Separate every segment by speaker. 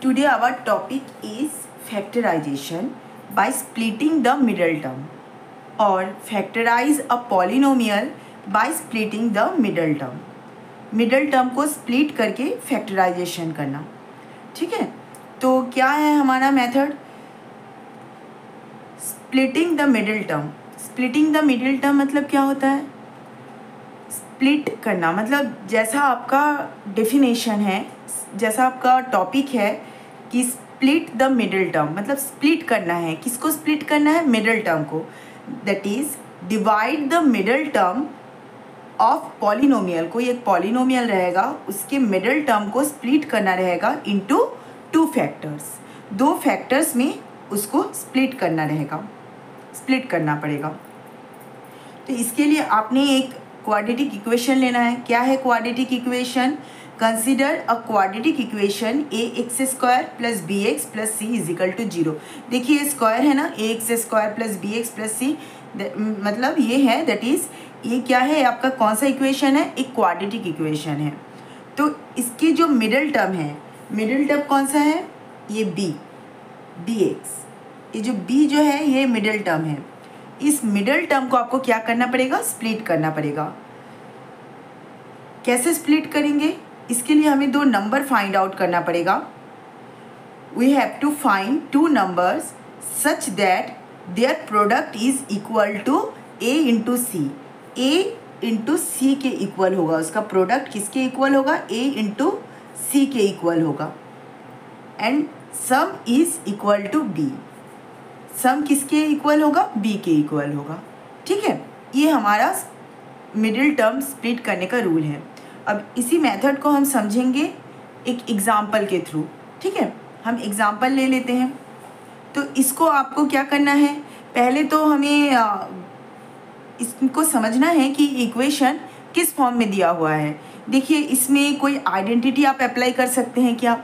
Speaker 1: Today our topic is factorization by splitting the middle term or factorize a polynomial by splitting the middle term. Middle term को split करके factorisation करना. ठीक है, तो क्या है हमारा method? Splitting the middle term. Splitting the middle term मतलब क्या होता है? स्प्लिट करना मतलब जैसा आपका डेफिनेशन है, जैसा आपका टॉपिक है कि स्प्लिट द मिडल टर्म मतलब स्प्लिट करना है. किसको स्प्लिट करना है? मिडल टर्म को. That is divide the middle term of polynomial. कोई एक पॉलिनोमियल रहेगा, उसके मिडल टर्म को स्प्लिट करना रहेगा इनटू 2 फैक्टर्स. 2 फैक्टर्स में उसको स्प्लिट करना रहेगा, स्प्लिट करना पड़ेगा. तो इसके लिए आपने एक क्वाड्रेटिक इक्वेशन लेना है. क्या है quadratic equation? Consider a quadratic equation ax² plus bx plus c is equal to 0. देखिए स्क्वायर है ना, ax² plus bx plus c मतलब ये है. दैट इज ये क्या है आपका? कौन सा इक्वेशन है? एक क्वाड्रेटिक इक्वेशन है. तो इसके जो मिडल टर्म है, मिडल टर्म कौन सा है? ये bx. ये जो b जो है ये मिडल टर्म है. इस मिडल टर्म को आपको क्या करना पड़ेगा? स्प्लिट करना पड़ेगा. कैसे स्प्लिट करेंगे? इसके लिए हमें 2 नंबर फाइंड आउट करना पड़ेगा. We have to find 2 numbers such that their product is equal to a into C. a into C के इक्वल होगा. उसका प्रोडक्ट किसके इक्वल होगा? a इंटू सी के इक्वल होगा. And sum is equal to b. Sum किसके equal होगा? b के इक्वल होगा. ठीक है, ये हमारा मिडिल टर्म स्प्लिट करने का रूल है. अब इसी मेथड को हम समझेंगे एक एग्जाम्पल के थ्रू. ठीक है, हम एग्जाम्पल ले लेते हैं. तो इसको आपको क्या करना है? पहले तो हमें इसको समझना है कि इक्वेशन किस फॉर्म में दिया हुआ है. देखिए इसमें कोई आइडेंटिटी आप अप्लाई कर सकते हैं क्या?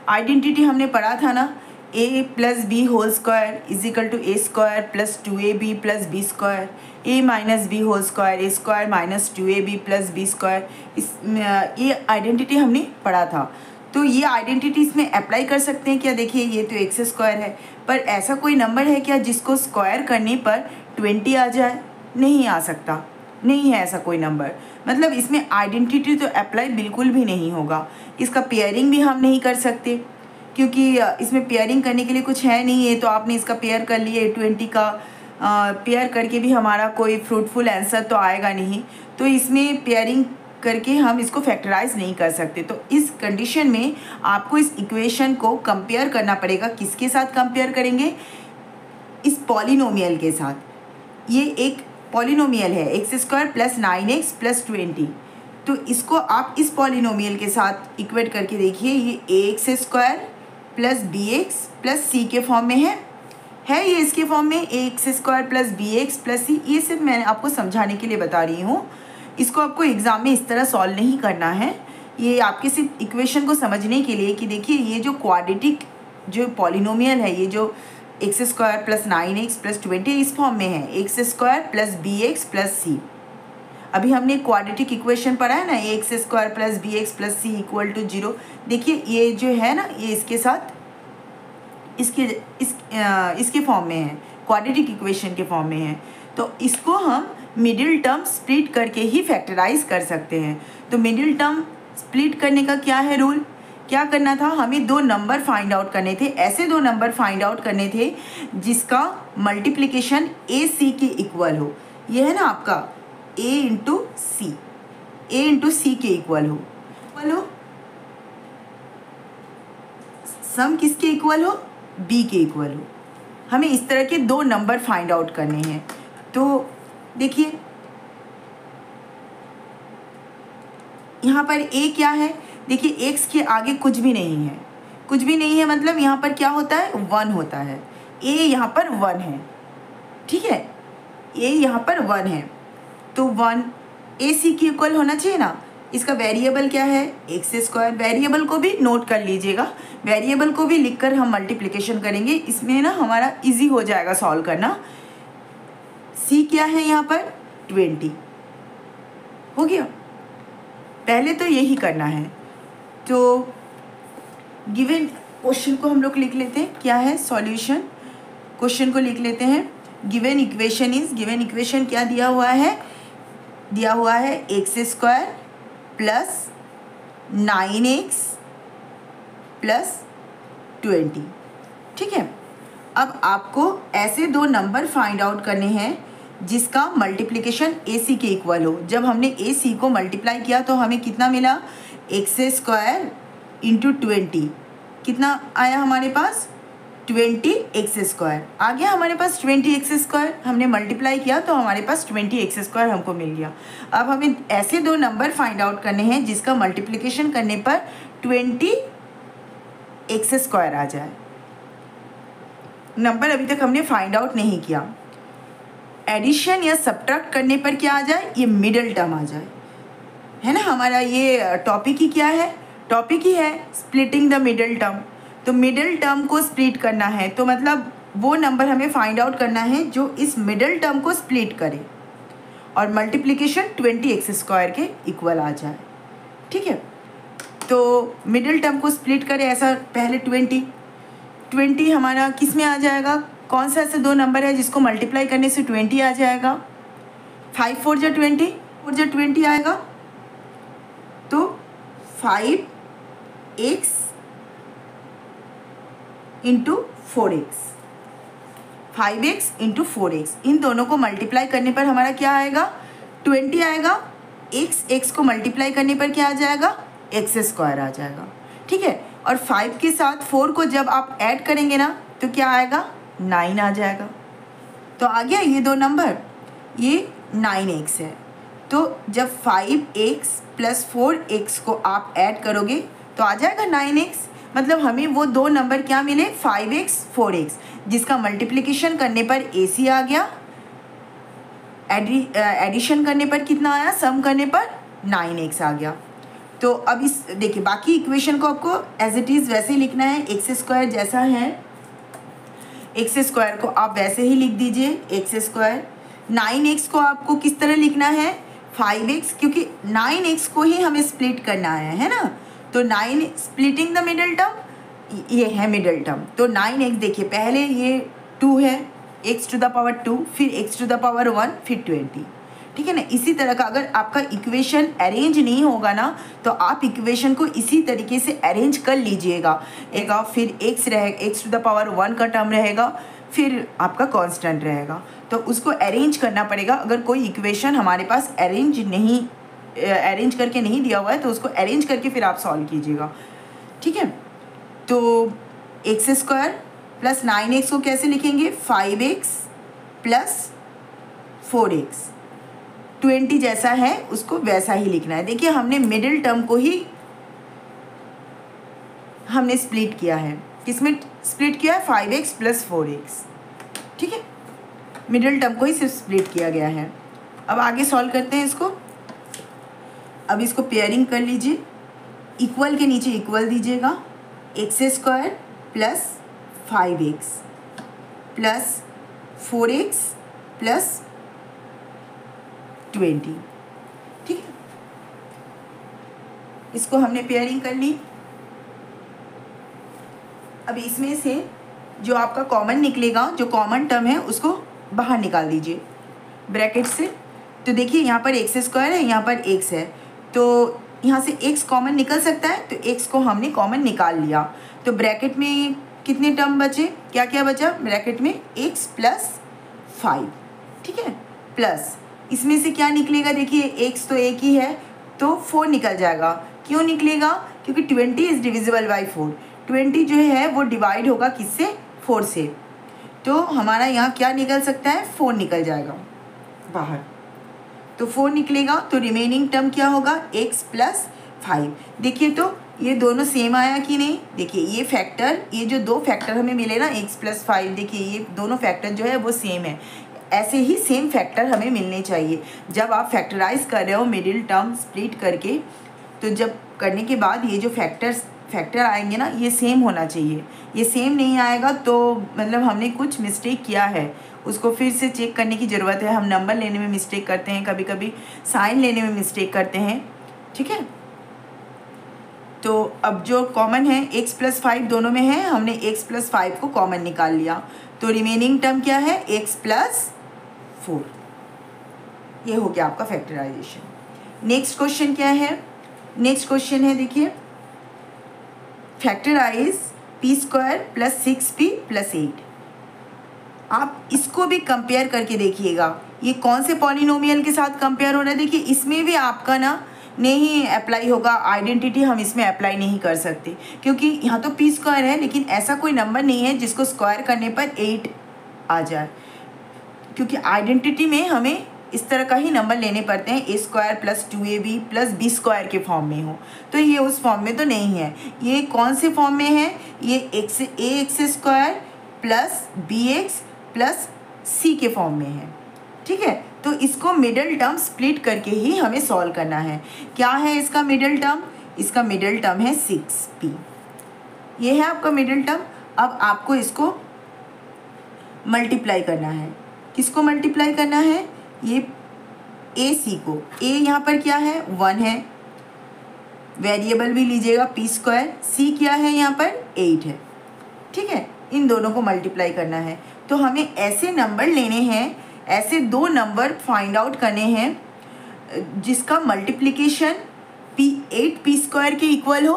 Speaker 1: आइडेंटिटी हमने पढ़ा था ना, a plus B whole square is equal to a square plus 2ab plus B square. a minus B whole square a square minus 2ab plus B square. ये आइडेंटिटी हमने पढ़ा था. तो ये आइडेंटिटी इसमें अप्लाई कर सकते हैं क्या? देखिए ये तो एक्स स्क्वायर है, पर ऐसा कोई नंबर है क्या जिसको स्क्वायर करने पर 20 आ जाए? नहीं आ सकता, नहीं है ऐसा कोई नंबर. मतलब इसमें आइडेंटिटी तो अप्लाई बिल्कुल भी नहीं होगा. इसका पेयरिंग भी हम नहीं कर सकते क्योंकि इसमें पेयरिंग करने के लिए कुछ है नहीं है. तो आपने इसका पेयर कर लिए 20 का पेयर करके भी हमारा कोई फ्रूटफुल आंसर तो आएगा नहीं. तो इसमें पेयरिंग करके हम इसको फैक्टराइज नहीं कर सकते. तो इस कंडीशन में आपको इस इक्वेशन को कंपेयर करना पड़ेगा. किसके साथ कंपेयर करेंगे? इस पॉलिनोमियल के साथ. ये एक पॉलिनोमियल है x² प्लस 9x प्लस 20. तो इसको आप इस पॉलिनोमियल के साथ इक्वेट करके देखिए. ये ax² plus bx plus c के फॉर्म में है ये इसके फॉर्म में ax² plus bx plus c. ये सिर्फ मैंने आपको समझाने के लिए बता रही हूँ. इसको आपको एग्ज़ाम में इस तरह सॉल्व नहीं करना है. ये आपके सिर्फ इक्वेशन को समझने के लिए कि देखिए ये जो क्वाड्रेटिक जो पॉलिनोमियल है, ये जो x² प्लस 9x प्लस 20 इस फॉर्म में है x² plus bx plus c. अभी हमने क्वाड्रेटिक इक्वेशन पढ़ा है ना, x² plus bx plus c equal to 0. देखिए ये जो है ना, ये इसके साथ इसके फॉर्म में है, क्वाड्रेटिक इक्वेशन के फॉर्म में है. तो इसको हम मिडिल टर्म स्प्लिट करके ही फैक्टराइज कर सकते हैं. तो मिडिल टर्म स्प्लिट करने का क्या है रूल? क्या करना था? हमें 2 नंबर फाइंड आउट करने थे. ऐसे 2 नंबर फाइंड आउट करने थे जिसका मल्टीप्लिकेशन a c के इक्वल हो. ये है ना आपका a इंटू c के इक्वल हो. सम किसके इक्वल हो? b के इक्वल हो. हमें इस तरह के 2 नंबर फाइंड आउट करने हैं. तो देखिए यहाँ पर a क्या है? देखिए x के आगे कुछ भी नहीं है. कुछ भी नहीं है मतलब यहाँ पर क्या होता है? 1 होता है. a यहाँ पर 1 है. ठीक है, a यहाँ पर 1 है. तो 1 a c के इक्वल होना चाहिए ना. इसका वेरिएबल क्या है? x². वेरिएबल को भी नोट कर लीजिएगा. वेरिएबल को भी लिखकर हम मल्टीप्लिकेशन करेंगे. इसमें ना हमारा इजी हो जाएगा सॉल्व करना. c क्या है यहाँ पर? 20 हो गया. पहले तो यही करना है. तो गिवन क्वेश्चन को हम लोग लिख लेते हैं, क्या है सॉल्यूशन। क्वेश्चन को लिख लेते हैं। Given equation is, given equation क्या दिया हुआ है, दिया हुआ है x square plus 9x plus 20। ठीक है, अब आपको ऐसे दो नंबर फाइंड आउट करने हैं जिसका मल्टीप्लिकेशन AC के इक्वल हो। जब हमने AC को मल्टीप्लाई किया तो हमें कितना मिला, एक्स स्क्वायर इंटू 20, कितना आया हमारे पास 20x स्क्वायर आ गया हमारे पास। 20x स्क्वायर हमने मल्टीप्लाई किया तो हमारे पास 20x स्क्वायर हमको मिल गया। अब हमें ऐसे दो नंबर फाइंड आउट करने हैं जिसका मल्टीप्लिकेशन करने पर 20x स्क्वायर आ जाए। नंबर अभी तक हमने फाइंड आउट नहीं किया। एडिशन या सब्ट्रैक्ट करने पर क्या आ जाए, ये मिडल टर्म आ जाए, है ना। हमारा ये टॉपिक ही क्या है, टॉपिक ही है स्प्लिटिंग द मिडल टर्म। तो मिडल टर्म को स्प्लिट करना है, तो मतलब वो नंबर हमें फाइंड आउट करना है जो इस मिडल टर्म को स्प्लिट करे और मल्टीप्लिकेशन 20x स्क्वायर के इक्वल आ जाए। ठीक है, तो मिडल टर्म को स्प्लिट करे ऐसा, पहले 20 हमारा किस में आ जाएगा, कौन सा ऐसे दो नंबर है जिसको मल्टीप्लाई करने से 20 आ जाएगा। 5 4 जा 20, 4 जा 20 आएगा, तो 5x into 4x, 5x into 4x, इन दोनों को मल्टीप्लाई करने पर हमारा क्या आएगा, 20 आएगा। x को मल्टीप्लाई करने पर क्या आ जाएगा, x स्क्वायर आ जाएगा। ठीक है, और 5 के साथ 4 को जब आप ऐड करेंगे ना तो क्या आएगा, 9 आ जाएगा। तो आ गया ये दो नंबर, ये 9x है। तो जब 5x प्लस 4x को आप ऐड करोगे तो आ जाएगा 9x। मतलब हमें वो दो नंबर क्या मिले, 5x 4x, जिसका मल्टीप्लिकेशन करने पर AC आ गया, एडिशन करने पर कितना आया, सम करने पर 9x आ गया। तो अब इस देखिए बाकी इक्वेशन को आपको एज इट इज़ वैसे ही लिखना है। एक्स स्क्वायर जैसा है, एक्स स्क्वायर को आप वैसे ही लिख दीजिए एक्स स्क्वायर। 9x को आपको किस तरह लिखना है, 5x, क्योंकि 9x को ही हमें स्प्लिट करना है ना। तो 9 स्प्लिटिंग द मिडल टर्म, ये है मिडल टर्म। तो 9x देखिए, पहले ये 2 है, x टू द पावर 2, फिर x टू द पावर 1, फिर 20। ठीक है ना। इसी तरह का अगर आपका इक्वेशन अरेंज नहीं होगा ना तो आप इक्वेशन को इसी तरीके से अरेंज कर लीजिएगा। फिर x रहेगा, x टू द पावर 1 का टर्म रहेगा, फिर आपका कांस्टेंट रहेगा। तो उसको अरेंज करना पड़ेगा। अगर कोई इक्वेशन हमारे पास अरेंज करके नहीं दिया हुआ है तो उसको अरेंज करके फिर आप सॉल्व कीजिएगा। ठीक है, तो एक्स स्क्वायर प्लस 9x को कैसे लिखेंगे, 5x प्लस 4x। 20 जैसा है उसको वैसा ही लिखना है। देखिए हमने मिडिल टर्म को ही हमने स्प्लिट किया है। किसमें स्प्लिट किया है, 5x प्लस 4x। ठीक है, मिडिल टर्म को ही सिर्फ स्प्लिट किया गया है। अब आगे सॉल्व करते हैं इसको। अब इसको पेयरिंग कर लीजिए, इक्वल के नीचे इक्वल दीजिएगा, x square plus 5x plus 4x plus 20। ठीक है, इसको हमने पेयरिंग कर ली। अब इसमें से जो आपका कॉमन निकलेगा, जो कॉमन टर्म है उसको बाहर निकाल दीजिए ब्रैकेट से। तो देखिए यहाँ पर एक्स स्क्वायर है, यहाँ पर x है, तो यहाँ से x कॉमन निकल सकता है, तो x को हमने कॉमन निकाल लिया। तो ब्रैकेट में कितने टर्म बचे, क्या क्या बचा ब्रैकेट में, x प्लस 5। ठीक है, प्लस इसमें से क्या निकलेगा, देखिए x तो एक ही है तो 4 निकल जाएगा। क्यों निकलेगा, क्योंकि 20 इज़ डिविजिबल बाई 4। 20 जो है वो डिवाइड होगा किससे, 4 से। तो हमारा यहाँ क्या निकल सकता है, 4 निकल जाएगा बाहर। तो 4 निकलेगा तो रिमेनिंग टर्म क्या होगा, x प्लस 5। देखिए तो ये दोनों सेम आया कि नहीं। देखिए ये फैक्टर, ये जो दो फैक्टर हमें मिले ना x प्लस 5, देखिए ये दोनों फैक्टर जो है वो सेम है। ऐसे ही सेम फैक्टर हमें मिलने चाहिए जब आप फैक्टराइज कर रहे हो मिडिल टर्म स्प्लिट करके। तो जब करने के बाद ये जो फैक्टर आएंगे ना, ये सेम होना चाहिए। ये सेम नहीं आएगा तो मतलब हमने कुछ मिस्टेक किया है, उसको फिर से चेक करने की ज़रूरत है। हम नंबर लेने में मिस्टेक करते हैं, कभी कभी साइन लेने में मिस्टेक करते हैं। ठीक है, तो अब जो कॉमन है x प्लस 5 दोनों में है, हमने x प्लस 5 को कॉमन निकाल लिया, तो रिमेनिंग टर्म क्या है x प्लस 4। ये हो गया आपका फैक्टराइजेशन। नेक्स्ट क्वेश्चन क्या है, नेक्स्ट क्वेश्चन है देखिए, factorize p square plus 6p plus 8। आप इसको भी कंपेयर करके देखिएगा, ये कौन से पॉलिनोमियल के साथ कंपेयर हो रहा है। देखिए इसमें भी आपका ना नहीं अप्लाई होगा, आइडेंटिटी हम इसमें अप्लाई नहीं कर सकते, क्योंकि यहाँ तो p स्क्वायर है लेकिन ऐसा कोई नंबर नहीं है जिसको स्क्वायर करने पर 8 आ जाए, क्योंकि आइडेंटिटी में हमें इस तरह का ही नंबर लेने पड़ते हैं, a square plus 2ab plus b square के फॉर्म में हो, तो ये उस फॉर्म में तो नहीं है। ये कौन से फॉर्म में है, ये ax square plus bx plus c के फॉर्म में है, ठीक है। तो इसको मिडल टर्म स्प्लिट करके ही हमें सॉल्व करना है। क्या है इसका मिडल टर्म, इसका मिडल टर्म है 6p, ये है आपका मिडल टर्म। अब आपको इसको मल्टीप्लाई करना है, किसको मल्टीप्लाई करना है, ये ac को, a यहाँ पर क्या है 1 है, वेरिएबल भी लीजिएगा p स्क्वायर, c क्या है यहाँ पर 8 है, ठीक है। इन दोनों को मल्टीप्लाई करना है, तो हमें ऐसे नंबर लेने हैं, ऐसे दो नंबर फाइंड आउट करने हैं जिसका मल्टीप्लिकेशन 8p स्क्वायर के इक्वल हो,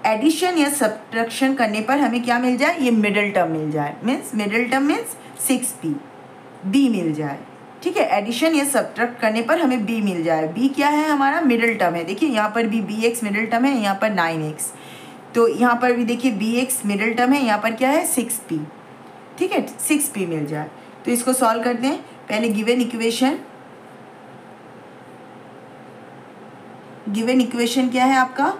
Speaker 1: एडिशन या सब्ट्रैक्शन करने पर हमें क्या मिल जाए, ये मिडल टर्म मिल जाए, means middle term means 6p, b मिल जाए, ठीक है। एडिशन या सब्ट्रैक्ट करने पर हमें b मिल जाए, b क्या है हमारा मिडल टर्म है, देखिए यहाँ पर भी bx मिडल टर्म है, यहाँ पर 9x, तो यहाँ पर भी देखिए bx मिडल टर्म है, यहाँ पर क्या है 6p, ठीक है, 6p मिल जाए। तो इसको सॉल्व करते हैं, पहले गिवन इक्वेशन क्या है आपका,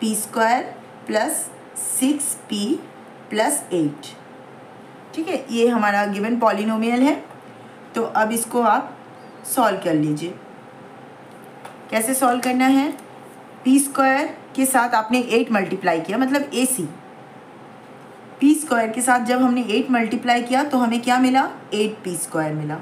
Speaker 1: p square plus 6p plus 8, ठीक है, ये हमारा गिवन पॉलिनोमियल है। तो अब इसको आप सॉल्व कर लीजिए। कैसे सॉल्व करना है, p स्क्वायर के साथ आपने 8 मल्टीप्लाई किया, मतलब ac, p स्क्वायर के साथ जब हमने 8 मल्टीप्लाई किया तो हमें क्या मिला, 8p स्क्वायर मिला।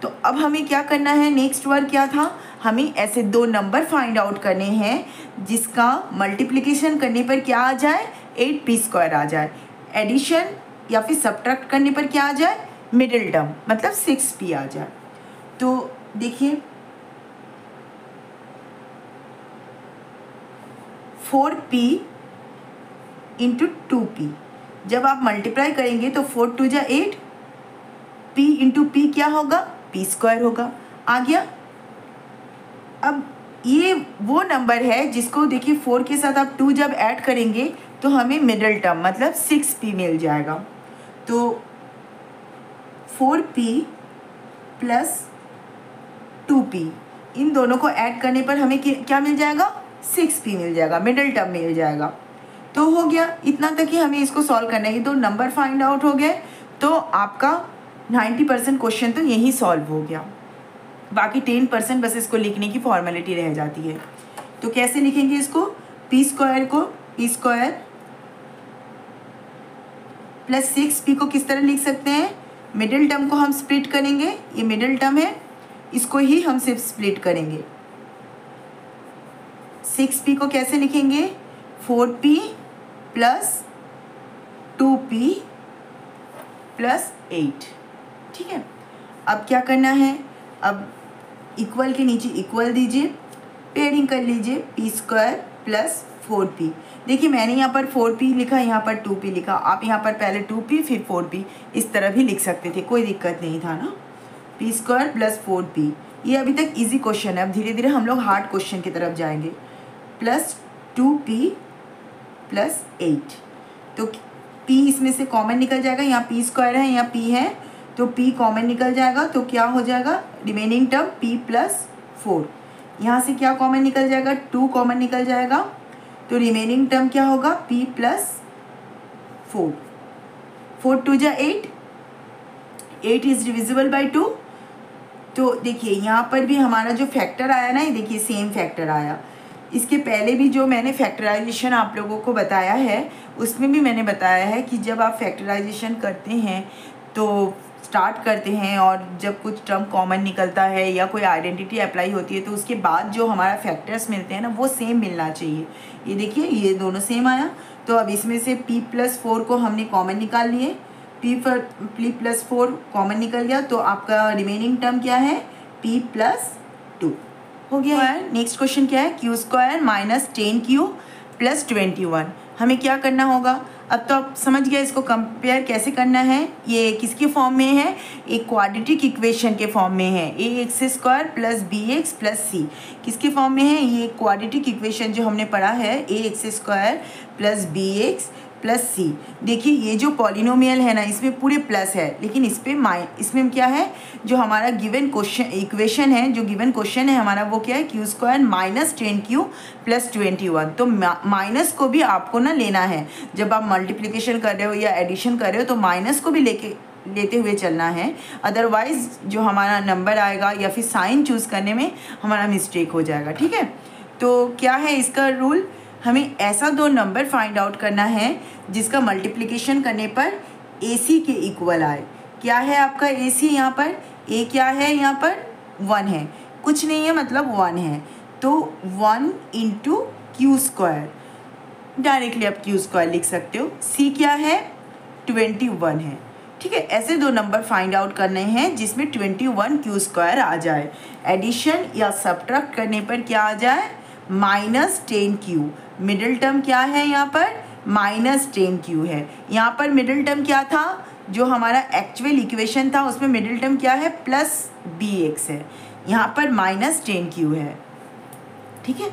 Speaker 1: तो अब हमें क्या करना है, नेक्स्ट वर्क क्या था, हमें ऐसे दो नंबर फाइंड आउट करने हैं जिसका मल्टीप्लिकेशन करने पर क्या आ जाए, 8p स्क्वायर आ जाए, एडिशन या फिर सब्ट्रैक्ट करने पर क्या आ जाए, मिडिल टर्म मतलब 6p आ जाए। तो देखिए 4p इंटू 2p, जब आप मल्टीप्लाई करेंगे तो 4 2 जा 8, p इंटू p क्या होगा, p स्क्वायर होगा, आ गया। अब ये वो नंबर है जिसको देखिए 4 के साथ आप 2 जब ऐड करेंगे तो हमें मिडल टर्म मतलब 6p मिल जाएगा। तो 4p प्लस 2p, इन दोनों को ऐड करने पर हमें क्या मिल जाएगा, 6p मिल जाएगा, मिडल टर्म मिल जाएगा। तो हो गया, इतना तक ही हमें इसको सॉल्व करना है। ये दो नंबर फाइंड आउट हो गए तो आपका 90% क्वेश्चन तो यही सॉल्व हो गया, बाकी 10% बस इसको लिखने की फॉर्मेलिटी रह जाती है। तो कैसे लिखेंगे इसको, p स्क्वायर को, p स्क्वायर प्लस 6p को किस तरह लिख सकते हैं, मिडिल टर्म को हम स्प्लिट करेंगे, ये मिडिल टर्म है, इसको ही हम सिर्फ स्प्लिट करेंगे। 6p को कैसे लिखेंगे, 4p प्लस 2p प्लस 8, ठीक है। अब क्या करना है, अब इक्वल के नीचे इक्वल दीजिए, पेयरिंग कर लीजिए, p स्क्वायर प्लस 4p। देखिए मैंने यहाँ पर 4p लिखा, यहाँ पर 2p लिखा, आप यहाँ पर पहले 2p फिर 4p इस तरह भी लिख सकते थे, कोई दिक्कत नहीं था ना। p स्क्वायर प्लस 4p, ये अभी तक इजी क्वेश्चन है, अब धीरे धीरे हम लोग हार्ड क्वेश्चन की तरफ जाएंगे। प्लस 2p प्लस 8, तो p इसमें से कॉमन निकल जाएगा, यहाँ p स्क्वायर है, यहाँ p है, तो p कॉमन निकल जाएगा, तो क्या हो जाएगा, रिमेनिंग टर्म p प्लस 4, यहाँ से क्या कॉमन निकल जाएगा, 2 कॉमन निकल जाएगा, तो रिमेनिंग टर्म क्या होगा, p प्लस 4, 4 2 जा 8, 8 इज डिविजिबल बाई 2। तो देखिए यहाँ पर भी हमारा जो फैक्टर आया ना, ये देखिए सेम फैक्टर आया। इसके पहले भी जो मैंने फैक्टराइजेशन आप लोगों को बताया है उसमें भी मैंने बताया है कि जब आप फैक्टराइजेशन करते हैं तो स्टार्ट करते हैं और जब कुछ टर्म कॉमन निकलता है या कोई आइडेंटिटी अप्लाई होती है तो उसके बाद जो हमारा फैक्टर्स मिलते हैं ना वो सेम मिलना चाहिए। ये देखिए ये दोनों सेम आया, तो अब इसमें से p+4 को हमने कॉमन निकाल लिए, p+4 कॉमन निकल गया, तो आपका रिमेनिंग टर्म क्या है, p+2 हो गया है। नेक्स्ट क्वेश्चन क्या है, q² - 10q + 21। हमें क्या करना होगा, अब तो आप समझ गए इसको कंपेयर कैसे करना है। ये किसके फॉर्म में है, एक क्वाड्रेटिक इक्वेशन के फॉर्म में है, ax² + bx + c। किसके फॉर्म में है, ये क्वाड्रेटिक इक्वेशन जो हमने पढ़ा है ax² + bx + c। देखिए ये जो पॉलिनोमियल है ना इसमें पूरे प्लस है, लेकिन इसमें क्या है, जो हमारा गिवन क्वेश्चन इक्वेशन है, जो गिवन क्वेश्चन है हमारा वो क्या है, q² - 10q + 21। तो माइनस को भी आपको ना लेना है, जब आप मल्टीप्लिकेशन कर रहे हो या एडिशन कर रहे हो तो माइनस को भी लेते हुए चलना है, अदरवाइज जो हमारा नंबर आएगा या फिर साइन चूज़ करने में हमारा मिस्टेक हो जाएगा। ठीक है, तो क्या है इसका रूल, हमें ऐसा दो नंबर फाइंड आउट करना है जिसका मल्टीप्लिकेशन करने पर AC के इक्वल आए। क्या है आपका AC, यहाँ पर A क्या है, यहाँ पर 1 है, कुछ नहीं है मतलब 1 है, तो 1 × q², डायरेक्टली आप q² लिख सकते हो। C क्या है, 21 है। ठीक है, ऐसे दो नंबर फाइंड आउट करने हैं जिसमें 21 q² आ जाए। एडिशन या सब्ट्रैक्ट करने पर क्या आ जाए, -10q। मिडिल टर्म क्या है यहाँ पर, -10q है। यहाँ पर मिडिल टर्म क्या था, जो हमारा एक्चुअल इक्वेशन था उसमें मिडिल टर्म क्या है, +bx है, यहाँ पर -10q है। ठीक है,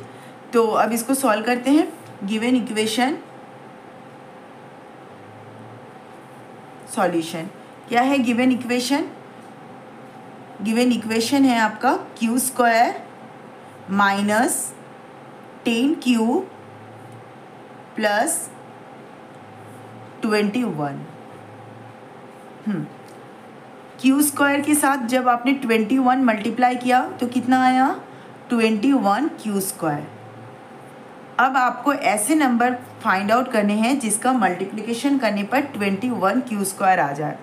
Speaker 1: तो अब इसको सॉल्व करते हैं। गिवन इक्वेशन सॉल्यूशन क्या है, गिवन इक्वेशन है आपका q² - 10q + 21। q² के साथ जब आपने 21 मल्टीप्लाई किया तो कितना आया, 21 q²। अब आपको ऐसे नंबर फाइंड आउट करने हैं जिसका मल्टीप्लिकेशन करने पर 21 q² आ जाए।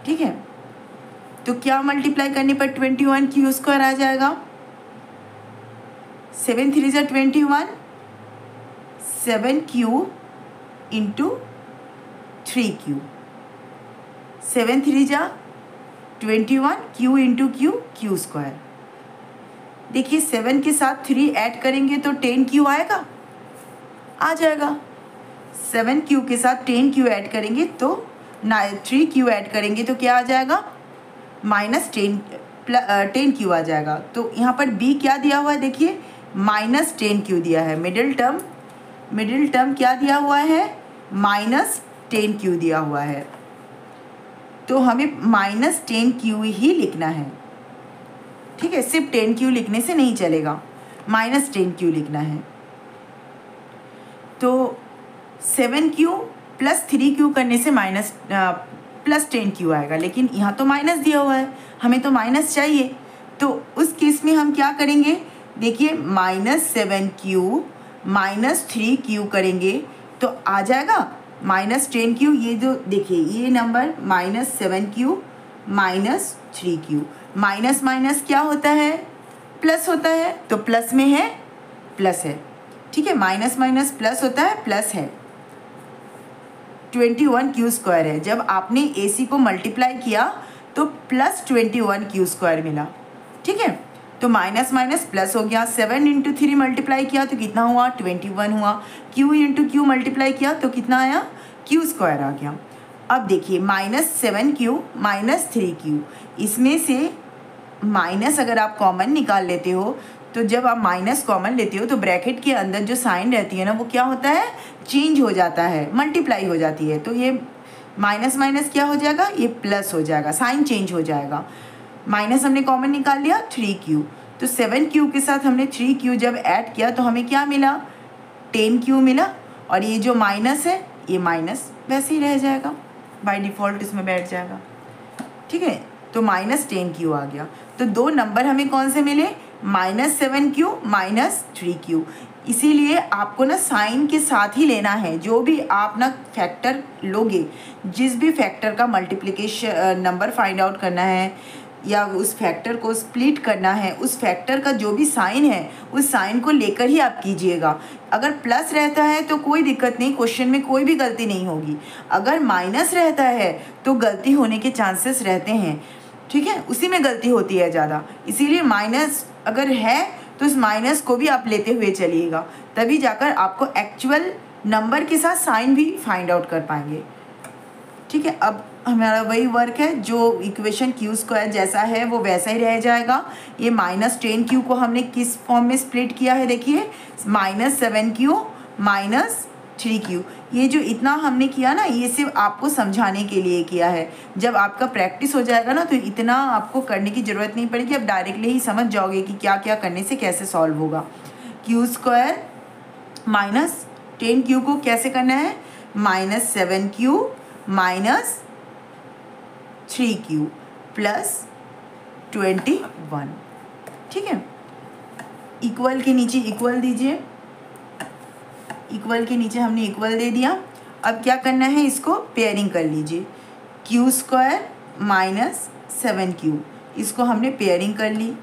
Speaker 1: ठीक है, तो क्या मल्टीप्लाई करने पर 21 q² आ जाएगा, 7 3 = 21, 7q × 3q, 7 3 = 21, q × q²। देखिए 7 के साथ 3 ऐड करेंगे तो 10q आएगा, आ जाएगा। 7q के साथ 10q ऐड करेंगे तो 3q ऐड करेंगे तो क्या आ जाएगा, -10q आ जाएगा। तो यहाँ पर b क्या दिया हुआ है, देखिए -10q दिया है। मिडिल टर्म क्या दिया हुआ है, -10q दिया हुआ है, तो हमें -10q ही लिखना है। ठीक है, सिर्फ 10q लिखने से नहीं चलेगा, -10q लिखना है। तो 7q + 3q करने से +10q आएगा, लेकिन यहाँ तो माइनस दिया हुआ है, हमें तो माइनस चाहिए। तो उस केस में हम क्या करेंगे, देखिए -7q - 3q करेंगे तो आ जाएगा -10q। ये जो देखिए ये number -7q - 3q, minus minus क्या होता है, प्लस होता है, तो प्लस में है प्लस है। ठीक है, माइनस माइनस प्लस होता है, प्लस है। 21 q² है, जब आपने AC को मल्टीप्लाई किया तो +21 q² मिला। ठीक है, तो माइनस माइनस प्लस हो गया। 7 × 3 मल्टीप्लाई किया तो कितना हुआ, 21 हुआ। q × q मल्टीप्लाई किया तो कितना आया, q² आ गया। अब देखिए -7q - 3q, इसमें से माइनस अगर आप कॉमन निकाल लेते हो तो जब आप माइनस कॉमन लेते हो तो ब्रैकेट के अंदर जो साइन रहती है ना वो क्या होता है, चेंज हो जाता है, मल्टीप्लाई हो जाती है। तो ये माइनस माइनस क्या हो जाएगा, ये प्लस हो जाएगा, साइन चेंज हो जाएगा। माइनस हमने कॉमन निकाल लिया 3q, तो 7q के साथ हमने 3q जब ऐड किया तो हमें क्या मिला, 10q मिला। और ये जो माइनस है ये माइनस वैसे ही रह जाएगा, बाय डिफ़ॉल्ट इसमें बैठ जाएगा। ठीक है, तो -10q आ गया। तो दो नंबर हमें कौन से मिले, -7q -3q। इसीलिए आपको ना साइन के साथ ही लेना है। जो भी आप ना फैक्टर लोगे, जिस भी फैक्टर का मल्टीप्लिकेशन नंबर फाइंड आउट करना है या उस फैक्टर को स्प्लिट करना है, उस फैक्टर का जो भी साइन है उस साइन को लेकर ही आप कीजिएगा। अगर प्लस रहता है तो कोई दिक्कत नहीं, क्वेश्चन में कोई भी गलती नहीं होगी। अगर माइनस रहता है तो गलती होने के चांसेस रहते हैं, ठीक है, उसी में गलती होती है ज़्यादा। इसीलिए माइनस अगर है तो उस माइनस को भी आप लेते हुए चलिएगा, तभी जाकर आपको एक्चुअल नंबर के साथ साइन भी फाइंड आउट कर पाएंगे। ठीक है, अब हमारा वही वर्क है, जो इक्वेशन क्यू स्क्वायर जैसा है वो वैसा ही रह जाएगा। ये -10q को हमने किस फॉर्म में स्प्लिट किया है, देखिए -7q -3q। ये जो इतना हमने किया ना, ये सिर्फ आपको समझाने के लिए किया है। जब आपका प्रैक्टिस हो जाएगा ना तो इतना आपको करने की ज़रूरत नहीं पड़ेगी, आप डायरेक्टली ही समझ जाओगे कि क्या क्या करने से कैसे सॉल्व होगा। क्यू स्क्वायर -10q को कैसे करना है, -7q -3q +21। ठीक है, इक्वल के नीचे इक्वल दीजिए, इक्वल के नीचे हमने इक्वल दे दिया। अब क्या करना है, इसको पेयरिंग कर लीजिए। क्यू स्क्वायर -7q, इसको हमने पेयरिंग कर ली।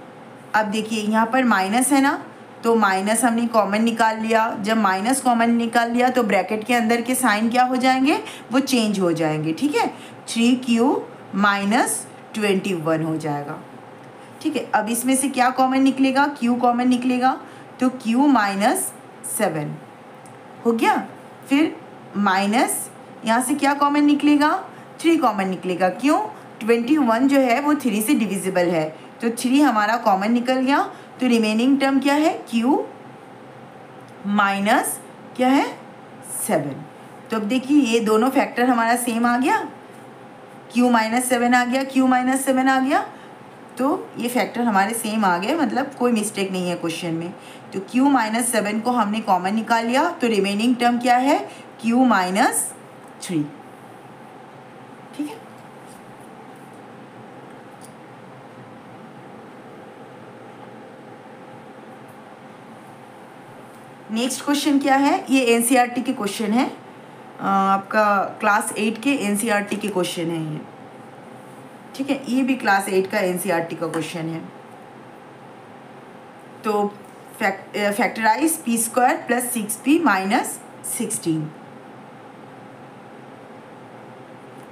Speaker 1: अब देखिए यहाँ पर माइनस है ना, तो माइनस हमने कॉमन निकाल लिया। जब माइनस कॉमन निकाल लिया तो ब्रैकेट के अंदर के साइन क्या हो जाएंगे, वो चेंज हो जाएंगे। ठीक है, 3q -21 हो जाएगा। ठीक है, अब इसमें से क्या कॉमन निकलेगा, q कॉमन निकलेगा, तो q -7 हो गया। फिर माइनस यहाँ से क्या कॉमन निकलेगा, 3 कॉमन निकलेगा। क्यों, 21 जो है वो 3 से डिविजिबल है, तो 3 हमारा कॉमन निकल गया। तो रिमेनिंग टर्म क्या है, q माइनस क्या है 7। तो अब देखिए ये दोनों फैक्टर हमारा सेम आ गया, q -7 आ गया, q -7 आ गया, तो ये फैक्टर हमारे सेम आ गए, मतलब कोई मिस्टेक नहीं है क्वेश्चन में। तो q -7 को हमने कॉमन निकाल लिया, तो रिमेनिंग टर्म क्या है, q -3। ठीक है, नेक्स्ट क्वेश्चन क्या है, ये एनसीईआरटी के क्वेश्चन है, आपका क्लास 8 के एनसीईआरटी के क्वेश्चन है ये। ठीक है, ये भी क्लास 8 का एनसीईआरटी का क्वेश्चन है। तो फैक्टराइज p² + 6p - 16।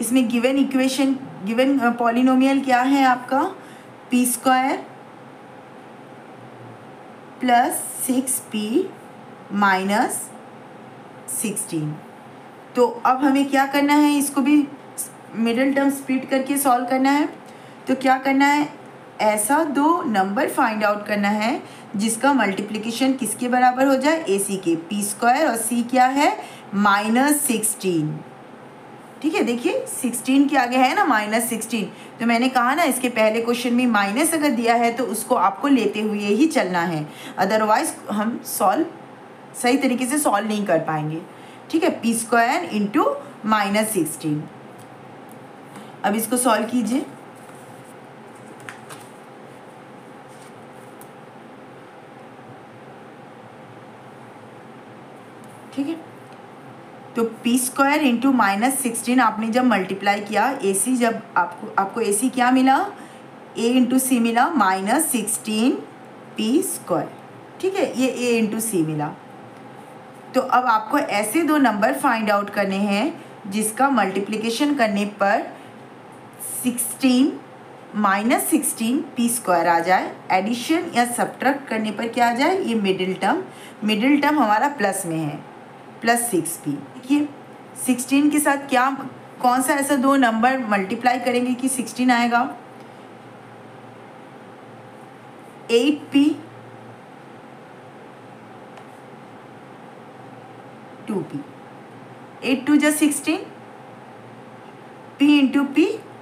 Speaker 1: इसमें गिवन इक्वेशन, गिवन पॉलिनोमियल क्या है आपका, p² + 6p - 16। तो अब हमें क्या करना है, इसको भी मिडिल टर्म स्प्लिट करके सॉल्व करना है। तो क्या करना है, ऐसा दो नंबर फाइंड आउट करना है जिसका मल्टीप्लिकेशन किसके बराबर हो जाए, AC के। p² और c क्या है, -16। ठीक है, देखिए 16 के आगे है ना -16, तो मैंने कहा ना इसके पहले क्वेश्चन में माइनस अगर दिया है तो उसको आपको लेते हुए ही चलना है, अदरवाइज हम सही तरीके से सॉल्व नहीं कर पाएंगे। ठीक है, p² × -16। अब इसको सॉल्व कीजिए। ठीक है, तो p² × -16 आपने जब मल्टीप्लाई किया, AC जब आपको AC क्या मिला, a × c मिला, -16p²। ठीक है, ये a × c मिला। तो अब आपको ऐसे दो नंबर फाइंड आउट करने हैं जिसका मल्टीप्लिकेशन करने पर 16 -16p² आ जाए, एडिशन या सब्ट्रैक्ट करने पर क्या आ जाए, ये मिडिल टर्म हमारा प्लस में है, +6p। देखिए 16 के साथ क्या, कौन सा ऐसा दो नंबर मल्टीप्लाई करेंगे कि 16 आएगा, 8p 2p, 8 2 = 16, p ×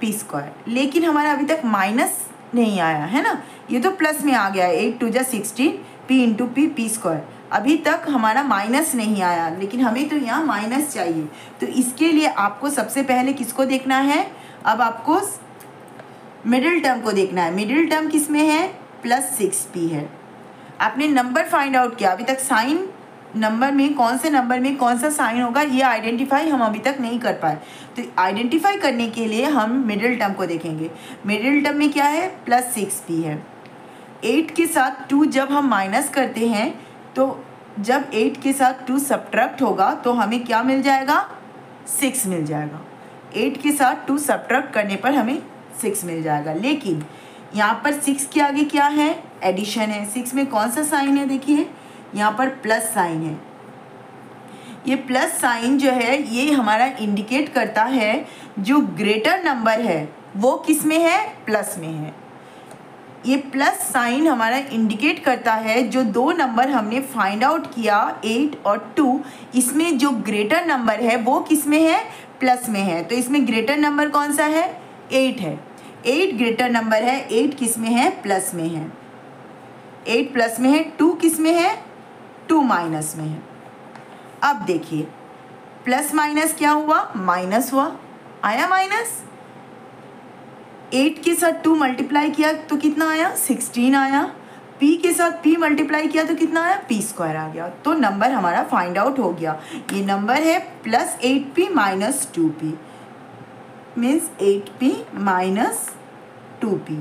Speaker 1: p² लेकिन हमारा अभी तक माइनस नहीं आया है ना, ये तो प्लस में आ गया है, 8 2 = 16, p × p² अभी तक हमारा माइनस नहीं आया, लेकिन हमें तो यहाँ माइनस चाहिए। तो इसके लिए आपको सबसे पहले किसको देखना है, अब आपको मिडिल टर्म को देखना है। मिडिल टर्म किस में है, +6p है। आपने नंबर फाइंड आउट किया, अभी तक साइन नंबर में कौन से नंबर में कौन सा साइन होगा ये आइडेंटिफाई हम अभी तक नहीं कर पाए। तो आइडेंटिफाई करने के लिए हम मिडिल टर्म को देखेंगे। मिडिल टर्म में क्या है, +6p है। 8 के साथ 2 जब हम माइनस करते हैं तो जब 8 के साथ 2 सब्ट्रैक्ट होगा तो हमें क्या मिल जाएगा, 6 मिल जाएगा। 8 के साथ 2 सब्ट्रैक्ट करने पर हमें 6 मिल जाएगा। लेकिन यहाँ पर 6 के आगे क्या है, एडिशन है। 6 में कौन सा साइन है, देखिए यहाँ पर प्लस साइन है। ये प्लस साइन जो है ये हमारा इंडिकेट करता है जो ग्रेटर नंबर है वो किस में है, प्लस में है। ये प्लस साइन हमारा इंडिकेट करता है जो दो नंबर हमने फाइंड आउट किया 8 और 2, इसमें जो ग्रेटर नंबर है वो किस में है, प्लस में है। तो इसमें ग्रेटर नंबर कौन सा है, 8 है। 8 ग्रेटर नंबर है, 8 किस में है, प्लस में है। 8 प्लस में है, 2 किस में है, 2 माइनस में है। अब देखिए प्लस माइनस क्या हुआ, माइनस हुआ, आया माइनस। 8 के साथ 2 मल्टीप्लाई किया तो कितना आया, 16 आया। p के साथ p मल्टीप्लाई किया तो कितना आया, p² आ गया। तो नंबर हमारा फाइंड आउट हो गया। ये नंबर है +8p - 2p, means 8p - 2p।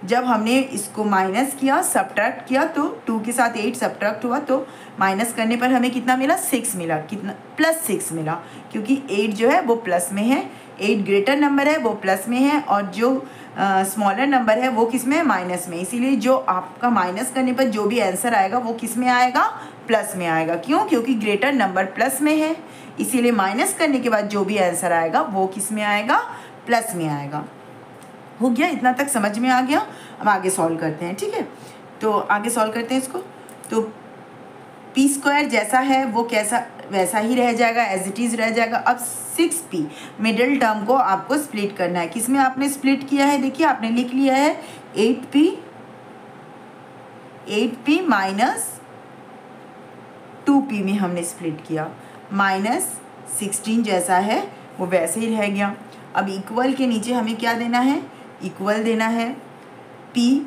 Speaker 1: जब हमने इसको माइनस किया, सब्ट्रैक्ट किया तो 2 के साथ 8 सब्ट्रैक्ट हुआ तो माइनस करने पर हमें कितना मिला, 6 मिला। कितना, +6 मिला, क्योंकि 8 जो है वो प्लस में है। 8 ग्रेटर नंबर है वो प्लस में है और जो स्मॉलर नंबर है वो किस में है, माइनस में। इसीलिए जो आपका माइनस करने पर जो भी आंसर आएगा वो किस में आएगा, प्लस में आएगा। क्यों, क्योंकि ग्रेटर नंबर प्लस में है, इसीलिए माइनस करने के बाद जो भी आंसर आएगा वो किस में आएगा, प्लस में आएगा। हो गया, इतना तक समझ में आ गया। अब आगे सॉल्व करते हैं, ठीक है। तो आगे सॉल्व करते हैं इसको। तो p² जैसा है वो कैसा वैसा ही रह जाएगा, एज इट इज़ रह जाएगा। अब 6p मिडिल टर्म को आपको स्प्लिट करना है। किस में आपने स्प्लिट किया है, देखिए आपने लिख लिया है 8p - 2p में हमने स्प्लिट किया। -16 जैसा है वो वैसे ही रह गया। अब इक्वल के नीचे हमें क्या देना है, इक्वल देना है। p²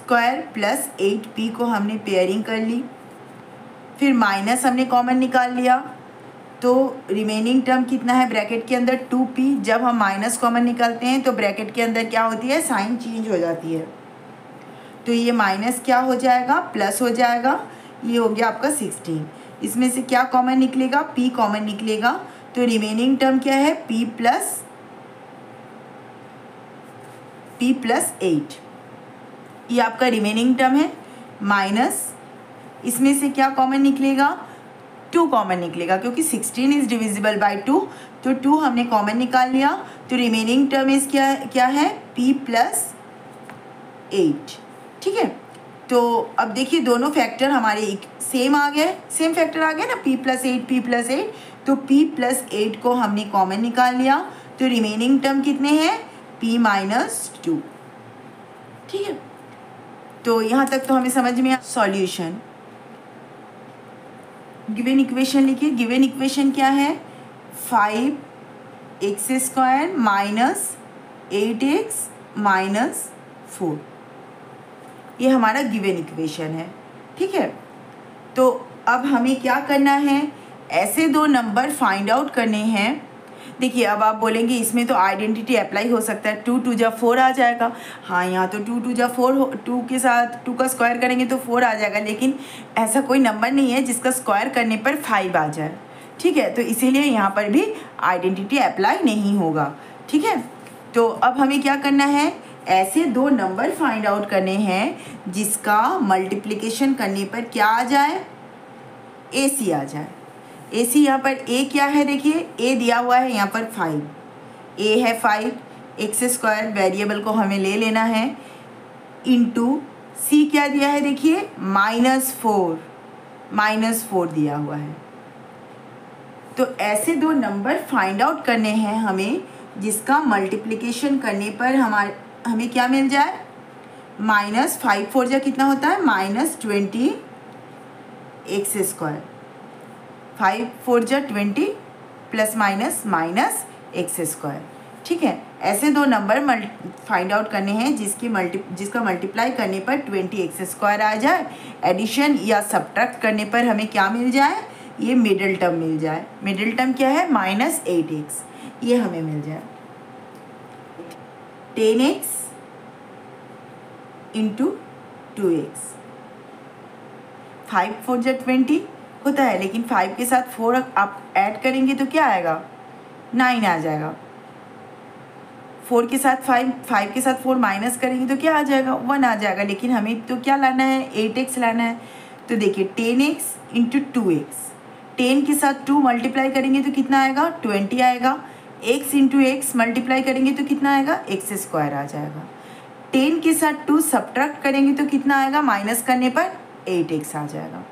Speaker 1: + 8p को हमने पेयरिंग कर ली, फिर माइनस हमने कॉमन निकाल लिया तो रिमेनिंग टर्म कितना है ब्रैकेट के अंदर, 2p। जब हम माइनस कॉमन निकालते हैं तो ब्रैकेट के अंदर क्या होती है, साइन चेंज हो जाती है। तो ये माइनस क्या हो जाएगा, प्लस हो जाएगा। ये हो गया आपका 16। इसमें से क्या कॉमन निकलेगा, p कॉमन निकलेगा। तो रिमेनिंग टर्म क्या है, p + 8, ये आपका रिमेनिंग टर्म है। माइनस इसमें से क्या कॉमन निकलेगा, 2 कॉमन निकलेगा, क्योंकि 16 इज डिविजिबल बाय 2, तो 2 हमने कॉमन निकाल लिया। तो रिमेनिंग टर्म इज क्या है, p + 8, ठीक है। तो अब देखिए दोनों फैक्टर हमारे सेम आ गए, सेम फैक्टर आ गए ना, p + 8 p + 8। तो p + 8 को हमने कॉमन निकाल लिया। तो रिमेनिंग टर्म कितने हैं, p - 2, ठीक है। तो यहाँ तक तो हमें समझ में। सॉल्यूशन, गिवन इक्वेशन लिखिए। गिवन इक्वेशन क्या है, 5x² - 8x - 4, ये हमारा गिवन इक्वेशन है, ठीक है। तो अब हमें क्या करना है, ऐसे दो नंबर फाइंड आउट करने हैं। देखिए अब आप बोलेंगे इसमें तो आइडेंटिटी अप्लाई हो सकता है, 2 × 2 = 4 आ जाएगा। हाँ, यहाँ तो 2 × 2 = 4, 2 के साथ 2 का स्क्वायर करेंगे तो 4 आ जाएगा, लेकिन ऐसा कोई नंबर नहीं है जिसका स्क्वायर करने पर 5 आ जाए, ठीक है। तो इसीलिए यहाँ पर भी आइडेंटिटी अप्लाई नहीं होगा, ठीक है। तो अब हमें क्या करना है, ऐसे दो नंबर फाइंड आउट करने हैं जिसका मल्टीप्लिकेशन करने पर क्या आ जाए, AC आ जाए। AC यहाँ पर A क्या है, देखिए A दिया हुआ है यहाँ पर 5, A है 5, x² वेरिएबल को हमें ले लेना है, इंटू C क्या दिया है, देखिए -4 दिया हुआ है। तो ऐसे दो नंबर फाइंड आउट करने हैं हमें जिसका मल्टीप्लिकेशन करने पर हमें क्या मिल जाए, -5 4 जा कितना होता है, -20 x², 5 4 जा 20 ± -x², ठीक है। ऐसे दो नंबर फाइंड आउट करने हैं जिसका मल्टीप्लाई करने पर 20x² आ जाए, एडिशन या सब्ट्रैक्ट करने पर हमें क्या मिल जाए, ये मिडिल टर्म मिल जाए। मिडिल टर्म क्या है, -8x, ये हमें मिल जाए। 10x इंटू 2x, 5 4 जा 20 होता है, लेकिन 5 के साथ 4 आप ऐड करेंगे तो क्या आएगा, 9 आ जाएगा। 4 के साथ 5 के साथ 4 माइनस करेंगे तो क्या आ जाएगा, 1 आ जाएगा। लेकिन हमें तो क्या लाना है, 8x लाना है। तो देखिए 10x इंटू 2x, 10 के साथ 2 मल्टीप्लाई करेंगे तो कितना आएगा, 20 आएगा। x इंटू एक्स मल्टीप्लाई करेंगे तो कितना आएगा, x² आ जाएगा। 10 के साथ 2 सब्ट्रैक्ट करेंगे तो कितना आएगा, माइनस करने पर 8x आ जाएगा।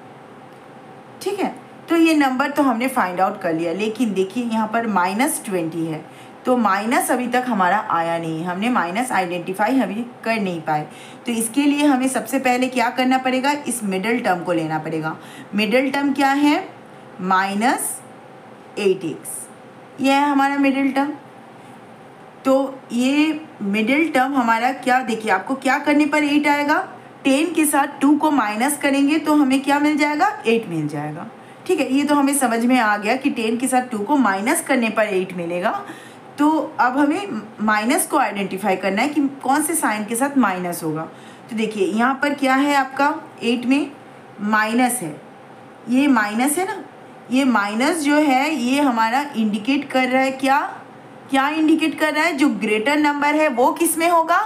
Speaker 1: ठीक है, तो ये नंबर तो हमने फाइंड आउट कर लिया, लेकिन देखिए यहाँ पर -20 है, तो माइनस अभी तक हमारा आया नहीं, हमने माइनस आइडेंटिफाई अभी कर नहीं पाए। तो इसके लिए हमें सबसे पहले क्या करना पड़ेगा, इस मिडिल टर्म को लेना पड़ेगा। मिडिल टर्म क्या है, -8x, ये है हमारा मिडिल टर्म। तो ये मिडिल टर्म हमारा क्या, देखिए आपको क्या करने पर 8 आएगा, 10 के साथ 2 को माइनस करेंगे तो हमें क्या मिल जाएगा, 8 मिल जाएगा। ठीक है, ये तो हमें समझ में आ गया कि 10 के साथ 2 को माइनस करने पर 8 मिलेगा। तो अब हमें माइनस को आइडेंटिफाई करना है कि कौन से साइन के साथ माइनस होगा। तो देखिए यहाँ पर क्या है, आपका 8 में माइनस है, ये माइनस है ना, ये माइनस जो है ये हमारा इंडिकेट कर रहा है क्या इंडिकेट कर रहा है, जो ग्रेटर नंबर है वो किस में होगा,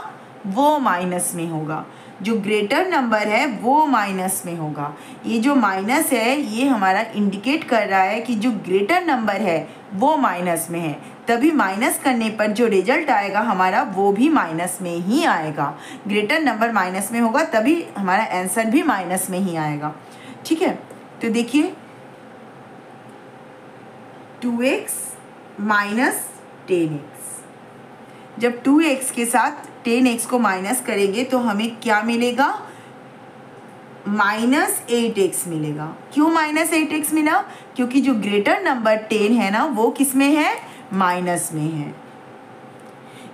Speaker 1: वो माइनस में होगा। जो ग्रेटर नंबर है वो माइनस में होगा। ये जो माइनस है ये हमारा इंडिकेट कर रहा है कि जो ग्रेटर नंबर है वो माइनस में है, तभी माइनस करने पर जो रिजल्ट आएगा हमारा वो भी माइनस में ही आएगा। ग्रेटर नंबर माइनस में होगा तभी हमारा आंसर भी माइनस में ही आएगा। ठीक है, तो देखिए 2x माइनस 10x, जब 2x के साथ 10x को माइनस करेंगे तो हमें क्या मिलेगा, -8x मिलेगा। क्यों -8x मिला, क्योंकि जो ग्रेटर नंबर 10 है ना वो किस में है, माइनस में है।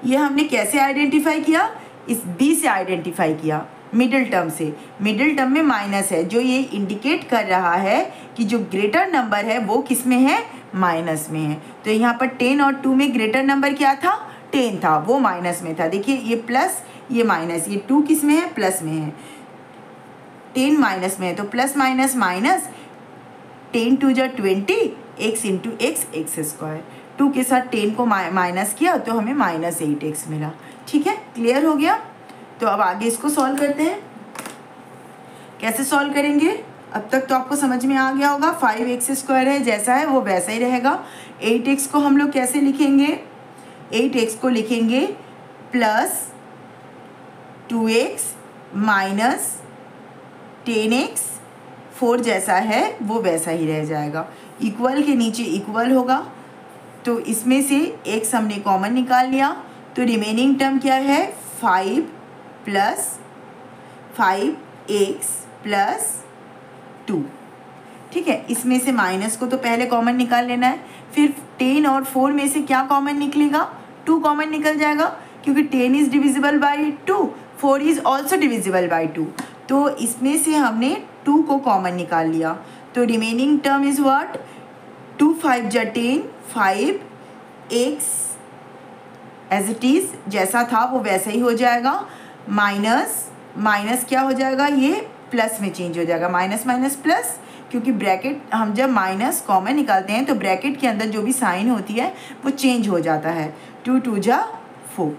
Speaker 1: ये हमने कैसे आइडेंटिफाई किया, इस b से आइडेंटिफाई किया, मिडिल टर्म से। मिडिल टर्म में माइनस है, जो ये इंडिकेट कर रहा है कि जो ग्रेटर नंबर है वो किस में है, माइनस में है। तो यहाँ पर 10 और 2 में ग्रेटर नंबर क्या था, 10 था, वो माइनस में था। देखिए ये प्लस ये माइनस, ये 2 किस में है, प्लस में है, 10 माइनस में है, तो प्लस माइनस माइनस, 10 2 जा 20, x इंटू एक्स x²। 2 के साथ 10 को माइनस किया तो हमें -8x मिला। ठीक है, क्लियर हो गया। तो अब आगे इसको सॉल्व करते हैं। कैसे सॉल्व करेंगे, अब तक तो आपको समझ में आ गया होगा। 5x² है, जैसा है वो वैसा ही रहेगा। 8x को हम लोग कैसे लिखेंगे, 8x को लिखेंगे प्लस 2x माइनस 10x, 4 जैसा है वो वैसा ही रह जाएगा। इक्वल के नीचे इक्वल होगा, तो इसमें से x हमने कॉमन निकाल लिया, तो रिमेनिंग टर्म क्या है, 5 प्लस 5x प्लस 2। ठीक है, इसमें से माइनस को तो पहले कॉमन निकाल लेना है, फिर 10 और 4 में से क्या कॉमन निकलेगा, 2 कॉमन निकल जाएगा, क्योंकि 10 is divisible by 2, 4 is also divisible by 2। तो इसमें से हमने 2 को कॉमन निकाल लिया, तो रिमेनिंग टर्म इज़ व्हाट, 2 5 जा 10, 5x एज इट इज़ जैसा था वो वैसा ही हो जाएगा, माइनस माइनस क्या हो जाएगा, ये प्लस में चेंज हो जाएगा, माइनस माइनस प्लस, क्योंकि ब्रैकेट हम जब माइनस कॉमन निकालते हैं तो ब्रैकेट के अंदर जो भी साइन होती है वो चेंज हो जाता है। 2 2 जा 4।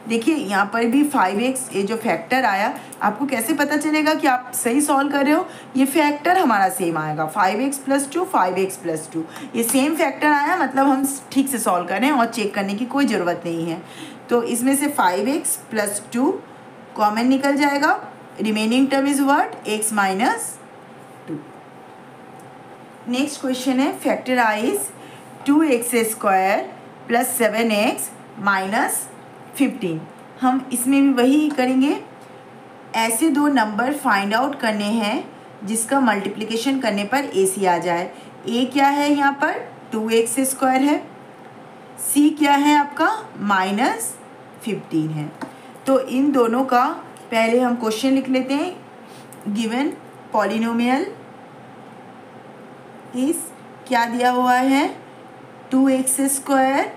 Speaker 1: देखिए यहाँ पर भी 5x, ये जो फैक्टर आया, आपको कैसे पता चलेगा कि आप सही सॉल्व कर रहे हो, ये फैक्टर हमारा सेम आएगा, 5x प्लस 2 5x प्लस 2, ये सेम फैक्टर आया, मतलब हम ठीक से सॉल्व कर रहे हैं और चेक करने की कोई ज़रूरत नहीं है। तो इसमें से 5x प्लस 2 कॉमन निकल जाएगा, remaining term is what, x minus 2। Next question है, factorise 2x² plus 7x minus 15। हम इसमें भी वही करेंगे, ऐसे दो नंबर फाइंड आउट करने हैं जिसका मल्टीप्लिकेशन करने पर AC आ जाए। a क्या है यहाँ पर, 2x² है, सी क्या है आपका -15 है। तो इन दोनों का पहले हम क्वेश्चन लिख लेते हैं। गिवन पॉलिनोमियल इस क्या दिया हुआ है 2x²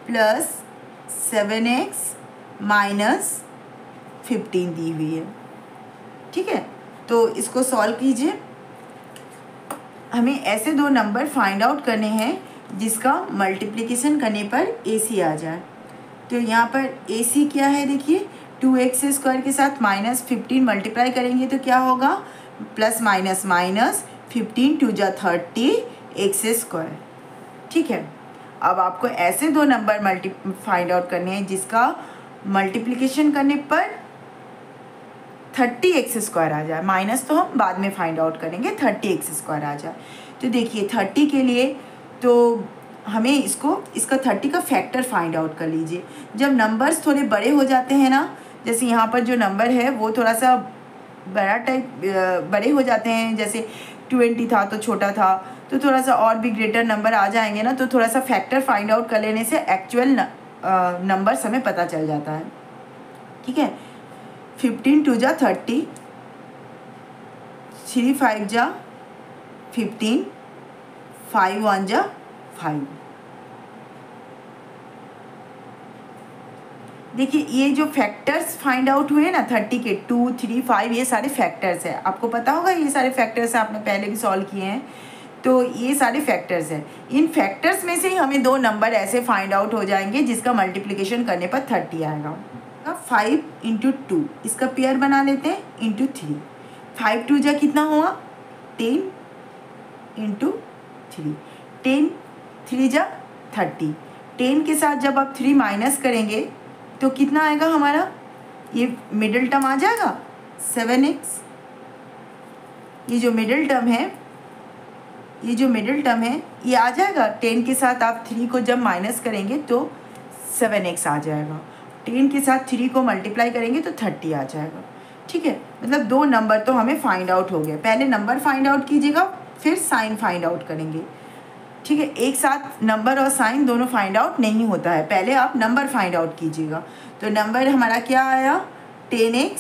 Speaker 1: प्लस 7x -15 दी हुई है। ठीक है, तो इसको सॉल्व कीजिए। हमें ऐसे दो नंबर फाइंड आउट करने हैं जिसका मल्टीप्लिकेशन करने पर AC आ जाए। तो यहाँ पर AC क्या है देखिए, 2x² के साथ -15 मल्टीप्लाई करेंगे तो क्या होगा, प्लस माइनस माइनस 15 2 जा 30 x²। ठीक है, अब आपको ऐसे दो नंबर फाइंड आउट करने हैं जिसका मल्टीप्लिकेशन करने पर 30x² आ जाए। माइनस तो हम बाद में फाइंड आउट करेंगे, 30x² आ जाए। तो देखिए 30 के लिए तो हमें इसका 30 का फैक्टर फाइंड आउट कर लीजिए। जब नंबर्स थोड़े बड़े हो जाते हैं ना, जैसे यहाँ पर जो नंबर है वो थोड़ा सा बड़े हो जाते हैं, जैसे 20 था तो छोटा था, तो थोड़ा सा और भी ग्रेटर नंबर आ जाएंगे ना, तो थोड़ा सा फैक्टर फाइंड आउट कर लेने से एक्चुअल नंबर्स हमें पता चल जाता है। ठीक है, 15 2 जा 30, 3 5 जा 15, 5 1 जा 5। देखिए ये जो फैक्टर्स फाइंड आउट हुए ना 30 के, 2 3 5, ये सारे फैक्टर्स हैं। आपको पता होगा ये सारे फैक्टर्स आपने पहले भी सॉल्व किए हैं। तो ये सारे फैक्टर्स हैं। इन फैक्टर्स में से ही हमें दो नंबर ऐसे फाइंड आउट हो जाएंगे जिसका मल्टीप्लिकेशन करने पर 30 आएगा। 5 × 2 इसका पेयर बना लेते हैं, × 3। 5 2 जा कितना हुआ 10 × 3, 10 3 जा 30। 10 के साथ जब आप 3 माइनस करेंगे तो कितना आएगा हमारा, ये मिडिल टर्म आ जाएगा 7x। ये जो मिडिल टर्म है ये आ जाएगा। 10 के साथ आप 3 को जब माइनस करेंगे तो 7x आ जाएगा। 10 के साथ 3 को मल्टीप्लाई करेंगे तो 30 आ जाएगा। ठीक है, मतलब दो नंबर तो हमें फाइंड आउट हो गए। पहले नंबर फाइंड आउट कीजिएगा, फिर साइन फाइंड आउट करेंगे। ठीक है, एक साथ नंबर और साइन दोनों फाइंड आउट नहीं होता है, पहले आप नंबर फाइंड आउट कीजिएगा। तो नंबर हमारा क्या आया 10x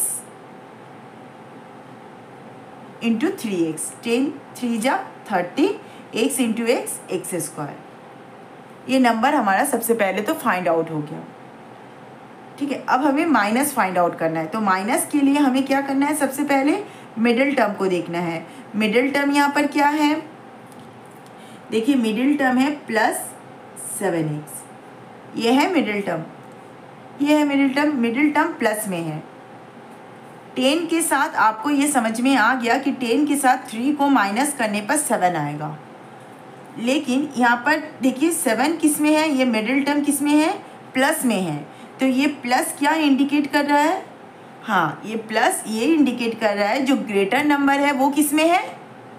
Speaker 1: × 3x, 10 3 जा 30, x × x² ये नंबर हमारा सबसे पहले तो फाइंड आउट हो गया। ठीक है, अब हमें माइनस फाइंड आउट करना है। तो माइनस के लिए हमें क्या करना है, सबसे पहले मिडिल टर्म को देखना है। मिडिल टर्म यहाँ पर क्या है, देखिए मिडिल टर्म है +7x, ये है मिडिल टर्म, ये है मिडिल टर्म प्लस में है। 10 के साथ आपको ये समझ में आ गया कि 10 के साथ 3 को माइनस करने पर 7 आएगा। लेकिन यहाँ पर देखिए 7 किस में है, ये मिडिल टर्म किस में है, प्लस में है। तो ये प्लस क्या इंडिकेट कर रहा है, हाँ ये प्लस ये इंडिकेट कर रहा है जो ग्रेटर नंबर है वो किस में है,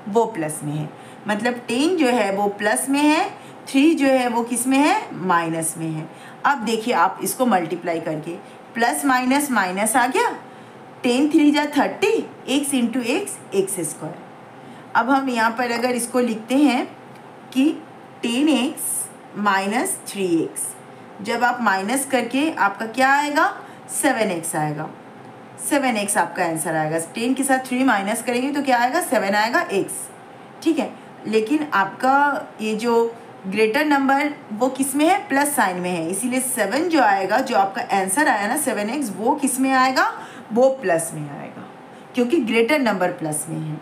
Speaker 1: वो प्लस में है। मतलब 10 जो है वो प्लस में है, 3 जो है वो किस में है, माइनस में है। अब देखिए आप इसको मल्टीप्लाई करके प्लस माइनस माइनस आ गया, 10 3 जा 30, x × x² अब हम यहाँ पर अगर इसको लिखते हैं कि 10x - 3x, जब आप माइनस करके आपका क्या आएगा 7x आएगा, 7x आपका आंसर आएगा। 10 के साथ 3 माइनस करेंगे तो क्या आएगा 7 आएगा x। ठीक है, लेकिन आपका ये जो ग्रेटर नंबर वो किस में है, प्लस साइन में है, इसीलिए 7 जो आएगा, जो आपका आंसर आया ना 7x, वो किस में आएगा, वो प्लस में आएगा, क्योंकि ग्रेटर नंबर प्लस में है।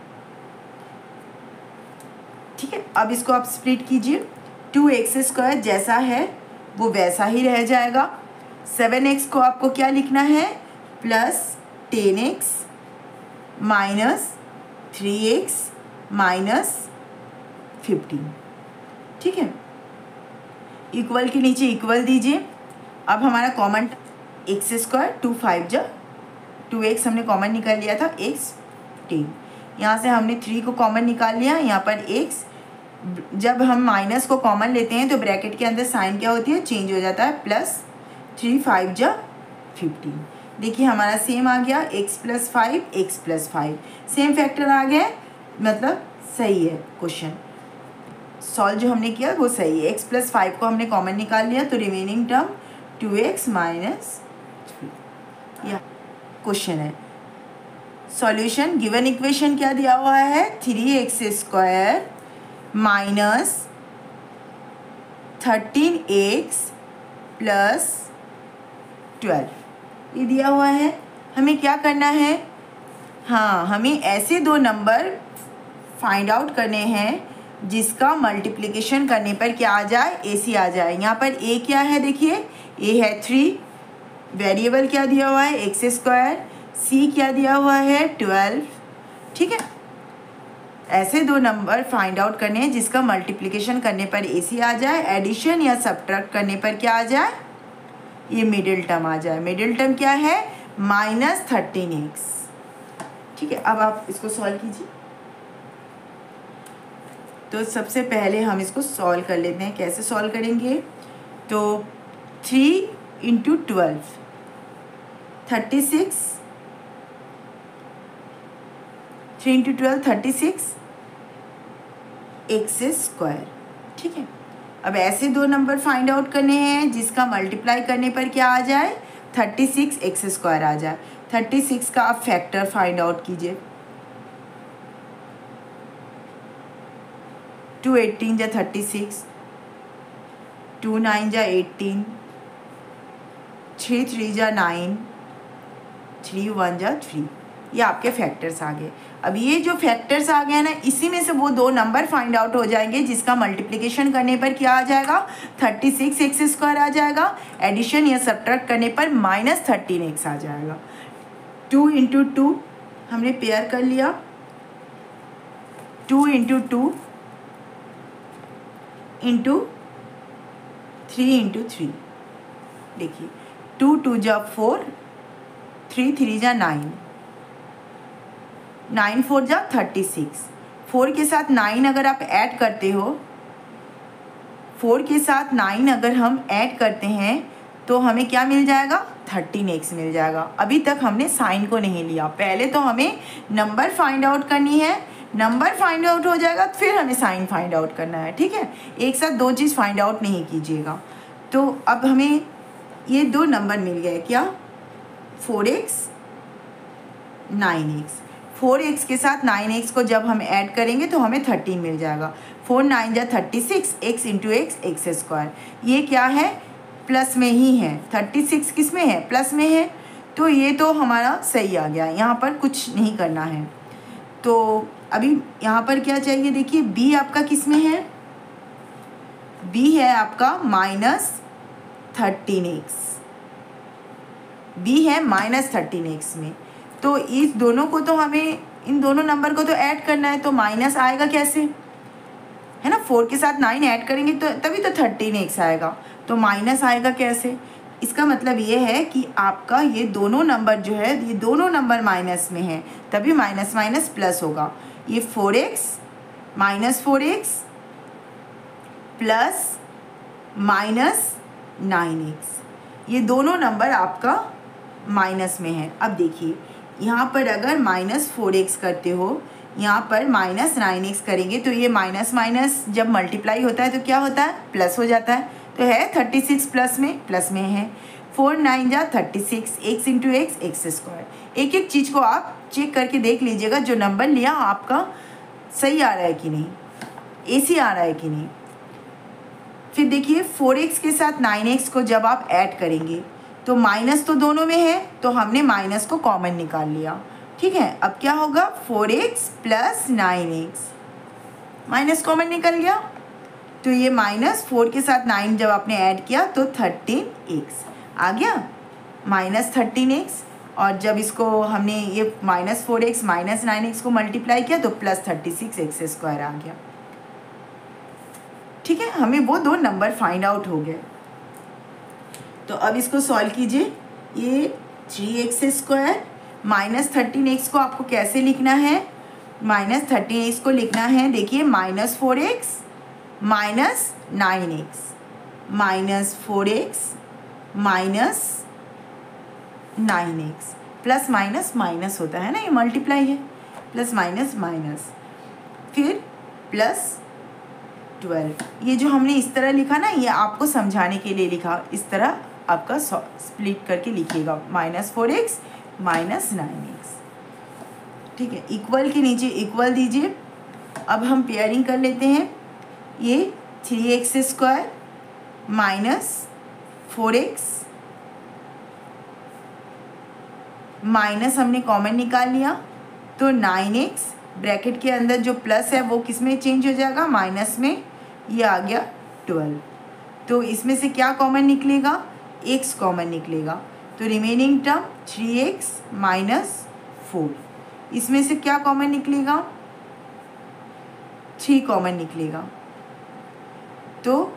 Speaker 1: ठीक है, अब इसको आप स्प्लिट कीजिए। 2x² जैसा है वो वैसा ही रह जाएगा। 7x को आपको क्या लिखना है, +10x - 3x - 15। ठीक है, इक्वल के नीचे इक्वल दीजिए। अब हमारा कॉमन x², 2 5 जा 2x हमने कॉमन निकाल लिया था, x 10, यहाँ से हमने 3 को कॉमन निकाल लिया, यहाँ पर x। जब हम माइनस को कॉमन लेते हैं तो ब्रैकेट के अंदर साइन क्या होती है, चेंज हो जाता है, +3 5 जा 15। देखिए हमारा सेम आ गया, x + 5 x + 5 सेम फैक्टर आ गया, मतलब सही है क्वेश्चन। सॉल्व जो हमने किया वो सही है। x + 5 को हमने कॉमन निकाल लिया तो रिमेनिंग टर्म 2x - 3 या क्वेश्चन है। सॉल्यूशन गिवन इक्वेशन क्या दिया हुआ है 3x² - 13x + 12 ये दिया हुआ है। हमें क्या करना है, हाँ हमें ऐसे दो नंबर फाइंड आउट करने हैं जिसका मल्टीप्लिकेशन करने पर क्या आ जाए, AC आ जाए। यहाँ पर A क्या है देखिए, A है 3, वेरिएबल क्या दिया हुआ है x², C क्या दिया हुआ है 12। ठीक है, ऐसे दो नंबर फाइंड आउट करने हैं जिसका मल्टीप्लिकेशन करने पर AC आ जाए, एडिशन या सब्ट्रैक्ट करने पर क्या आ जाए, ये मिडिल टर्म आ जाए। मिडिल टर्म क्या है -13x। ठीक है, अब आप इसको सॉल्व कीजिए। तो सबसे पहले हम इसको सॉल्व कर लेते हैं। कैसे सॉल्व करेंगे, तो 3 × 12 36, 3 × 12 36 x²। ठीक है, अब ऐसे दो नंबर फाइंड आउट करने हैं जिसका मल्टीप्लाई करने पर क्या आ जाए 36 x² आ जाए। 36 का आप फैक्टर फाइंड आउट कीजिए। 2 18 जा 36, 2 9 जा 18, 3 3 जा 9, 3 1 जा 3, ये आपके फैक्टर्स आ गए। अब ये जो फैक्टर्स आ गए ना, इसी में से वो दो नंबर फाइंड आउट हो जाएंगे जिसका मल्टीप्लिकेशन करने पर क्या आ जाएगा 36 x² आ जाएगा, एडिशन या सब्ट्रैक्ट करने पर -13x आ जाएगा। 2 × 2 हमने पेयर कर लिया, 2 × 2 × 3 × 3। देखिए 2 2 जा 4, 3 3 जा 9, 9 4 जा 36। 4 के साथ 9 अगर आप ऐड करते हो, 4 के साथ 9 अगर हम ऐड करते हैं तो हमें क्या मिल जाएगा 13x मिल जाएगा। अभी तक हमने साइन को नहीं लिया, पहले तो हमें नंबर फाइंड आउट करनी है। नंबर फाइंड आउट हो जाएगा फिर हमें साइन फाइंड आउट करना है। ठीक है, एक साथ दो चीज़ फाइंड आउट नहीं कीजिएगा। तो अब हमें ये दो नंबर मिल गए, क्या 4x 9x। 4x के साथ 9x को जब हम ऐड करेंगे तो हमें 13 मिल जाएगा। 4 9 जा 36, x × x x²। ये क्या है प्लस में ही है, 36 किस में है प्लस में है, तो ये तो हमारा सही आ गया, यहाँ पर कुछ नहीं करना है। तो अभी यहाँ पर क्या चाहिए देखिए, b आपका किस में है, b है आपका -13x, b है -13x में। तो इस दोनों को तो हमें, इन दोनों नंबर को तो ऐड करना है, तो माइनस आएगा कैसे, है ना, 4 के साथ 9 ऐड करेंगे तो तभी तो 13x आएगा, तो माइनस आएगा कैसे। इसका मतलब ये है कि आपका ये दोनों नंबर जो है, ये दोनों नंबर माइनस में है, तभी माइनस माइनस प्लस होगा। ये 4x -4x प्लस -9x, ये दोनों नंबर आपका माइनस में है। अब देखिए यहाँ पर अगर -4x करते हो, यहाँ पर -9x करेंगे तो ये माइनस माइनस जब मल्टीप्लाई होता है तो क्या होता है प्लस हो जाता है। तो है 36 प्लस में है। 4 9 जा 36, x × x x²। एक एक चीज़ को आप चेक करके देख लीजिएगा, जो नंबर लिया आपका सही आ रहा है कि नहीं, AC आ रहा है कि नहीं। फिर देखिए 4x के साथ 9x को जब आप ऐड करेंगे तो माइनस तो दोनों में है, तो हमने माइनस को कॉमन निकाल लिया। ठीक है, अब क्या होगा 4x + 9x, माइनस कॉमन निकल गया, तो ये -4 के साथ 9 जब आपने ऐड किया तो 13x आ गया, -13x। और जब इसको हमने ये -4x -9x को मल्टीप्लाई किया तो +36 x² आ गया। ठीक है, हमें वो दो नंबर फाइंड आउट हो गए। तो अब इसको सॉल्व कीजिए। ये 3x² -13x को आपको कैसे लिखना है, -13x को लिखना है, देखिए -4x -9x, -4x -9x, plus minus minus होता है ना, ये मल्टीप्लाई है, प्लस माइनस माइनस, फिर 12। ये जो हमने इस तरह लिखा ना, ये आपको समझाने के लिए लिखा, इस तरह आपका स्प्लिट करके लिखिएगा, -4x -9x। ठीक है, इक्वल के नीचे इक्वल दीजिए। अब हम पेयरिंग कर लेते हैं। ये 3x² -4x माइनस हमने कॉमन निकाल लिया, तो 9x ब्रैकेट के अंदर जो प्लस है वो किस में चेंज हो जाएगा, माइनस में। ये आ गया 12। तो इसमें से क्या कॉमन निकलेगा, x कॉमन निकलेगा। तो रिमेनिंग टर्म 3x -4। इसमें से क्या कॉमन निकलेगा, 3 कॉमन निकलेगा। तो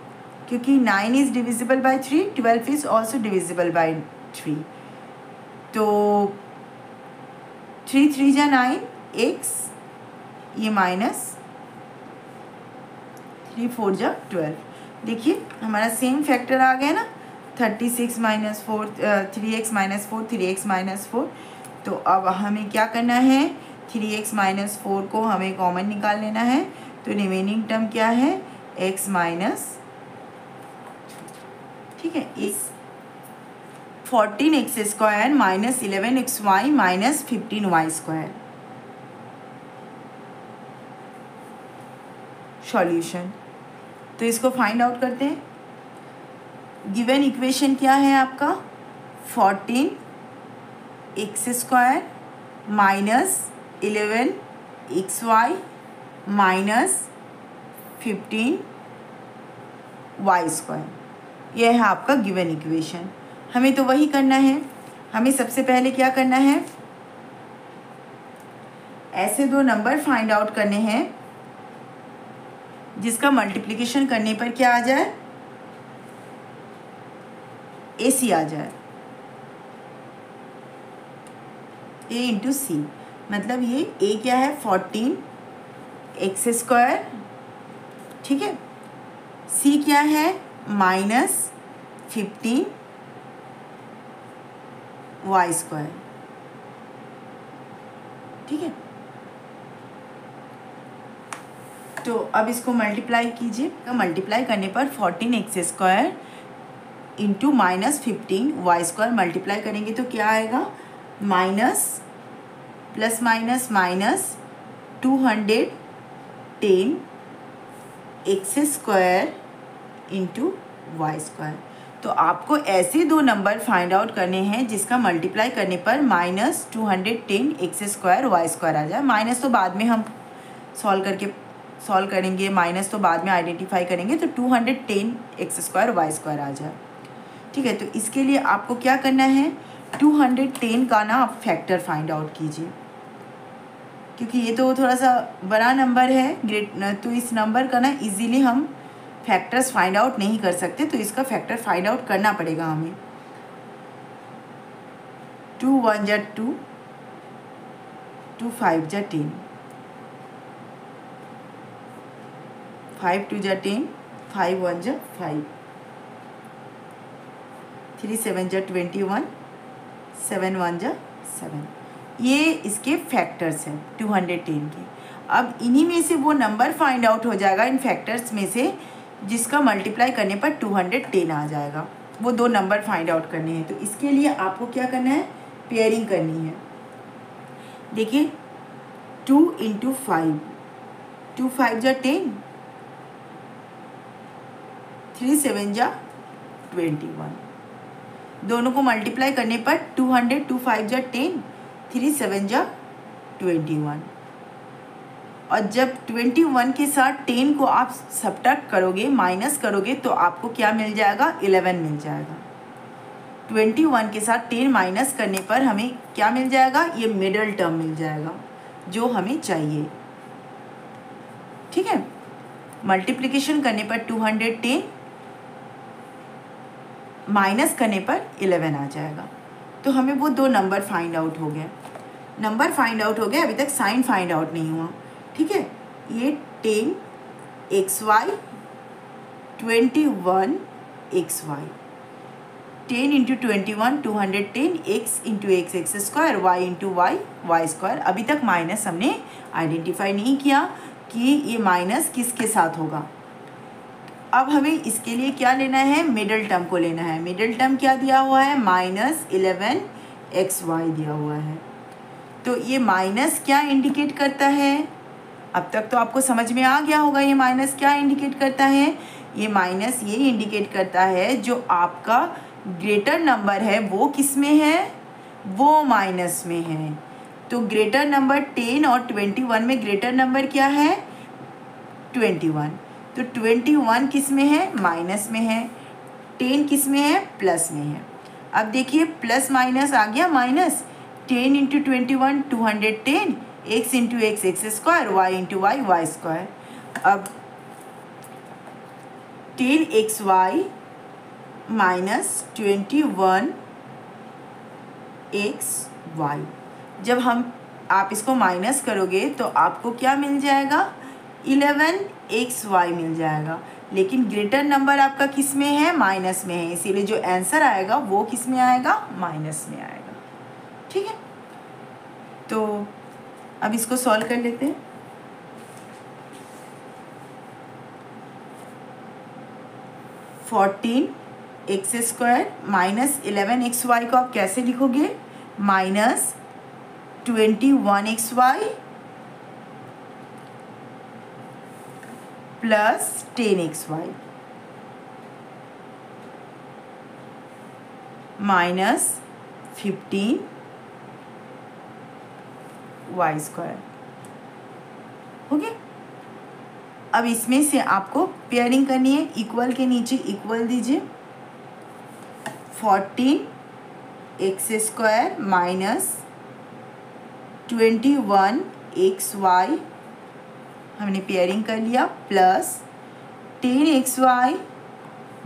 Speaker 1: क्योंकि 9 is divisible by 3, 12 is also divisible by 3। तो 3 3 जा 9 x, ये -3 4 जा 12। देखिए हमारा सेम फैक्टर आ गया ना, 36 -4 3x -4 3x -4। तो अब हमें क्या करना है, 3x -4 को हमें कॉमन निकाल लेना है। तो रिमेनिंग टर्म क्या है, x माइनस, ठीक है, इस 14x² -11xy -15y²। सॉल्यूशन, तो इसको फाइंड आउट करते हैं। गिवन इक्वेशन क्या है आपका, 14x² -11xy -15y²। यह है आपका गिवन इक्वेशन। हमें तो वही करना है। हमें सबसे पहले क्या करना है, ऐसे दो नंबर फाइंड आउट करने हैं जिसका मल्टीप्लिकेशन करने पर क्या आ जाए, AC आ जाए, A इंटू सी। मतलब ये A क्या है, 14x², ठीक है, C क्या है, -15y²। ठीक है, तो अब इसको मल्टीप्लाई कीजिए। मल्टीप्लाई करने पर 14x² इंटू -15y² मल्टीप्लाई करेंगे तो क्या आएगा, minus plus minus minus 210x² into y²। तो आपको ऐसे दो नंबर फाइंड आउट करने हैं जिसका मल्टीप्लाई करने पर -210x² y² आ जाए। माइनस तो बाद में हम सॉल्व करेंगे, माइनस तो बाद में आइडेंटिफाई करेंगे। तो 210x² y² आ जाए। ठीक है, तो इसके लिए आपको क्या करना है, 210 का ना आप फैक्टर फाइंड आउट कीजिए, क्योंकि ये तो थोड़ा सा बड़ा नंबर है, तो इस नंबर का ना इजीली हम फैक्टर्स फाइंड आउट नहीं कर सकते, तो इसका फैक्टर फाइंड आउट करना पड़ेगा हमें। 2 1 जा 2, 2 5 जा 10, 5 2 जा 10, 5 1 जा 5, 3 7 जा 21, 7 1 जा 7। ये इसके फैक्टर्स हैं 210 के। अब इन्हीं में से वो नंबर फाइंड आउट हो जाएगा, इन फैक्टर्स में से जिसका मल्टीप्लाई करने पर 210 आ जाएगा। वो दो नंबर फाइंड आउट करने हैं। तो इसके लिए आपको क्या करना है, पेयरिंग करनी है। देखिए 2 इंटू 5, 2 5 जा 10, 3 7 जा 21। दोनों को मल्टीप्लाई करने पर 200, 2 5 जा 10, 3 7 जा 21। और जब 21 के साथ 10 को आप सब्ट्रैक्ट करोगे, माइनस करोगे, तो आपको क्या मिल जाएगा, 11 मिल जाएगा। 21 के साथ 10 माइनस करने पर हमें क्या मिल जाएगा, ये मिडल टर्म मिल जाएगा जो हमें चाहिए। ठीक है, मल्टीप्लिकेशन करने पर 210, माइनस करने पर 11 आ जाएगा। तो हमें वो दो नंबर फाइंड आउट हो गए। नंबर फाइंड आउट हो गया, अभी तक साइन फाइंड आउट नहीं हुआ। ठीक है, ये 10xy 21xy, 10 into 21 210, x into x² y into y² अभी तक माइनस हमने आइडेंटिफाई नहीं किया कि ये माइनस किसके साथ होगा। अब हमें इसके लिए क्या लेना है, मिडल टर्म को लेना है। मिडल टर्म क्या दिया हुआ है, -11xy दिया हुआ है। तो ये माइनस क्या इंडिकेट करता है, अब तक तो आपको समझ में आ गया होगा ये माइनस क्या इंडिकेट करता है। ये माइनस ये इंडिकेट करता है जो आपका ग्रेटर नंबर है वो किस में है, वो माइनस में है। तो ग्रेटर नंबर 10 और 21 में ग्रेटर नंबर क्या है, 21। तो 21 किस में है, माइनस में है। 10 किस में है, प्लस में है। अब देखिए प्लस माइनस आ गया minus. 10 into 21 210, x into X X square, y into Y Y square. अब 10xy माइनस 21xy, जब आप इसको माइनस करोगे तो आपको क्या मिल जाएगा, 11xy मिल जाएगा। लेकिन ग्रेटर नंबर आपका किस में है, माइनस में है, इसीलिए जो आंसर आएगा वो किस में आएगा, माइनस में आएगा। ठीक है, तो अब इसको सॉल्व कर लेते हैं। (14x² माइनस 11xy को आप कैसे लिखोगे, -21xy plus 10xy minus 15y²। हो गया। अब इसमें से आपको पेयरिंग करनी है, इक्वल के नीचे इक्वल दीजिए। 14x² माइनस 21xy हमने पेयरिंग कर लिया, प्लस 10xy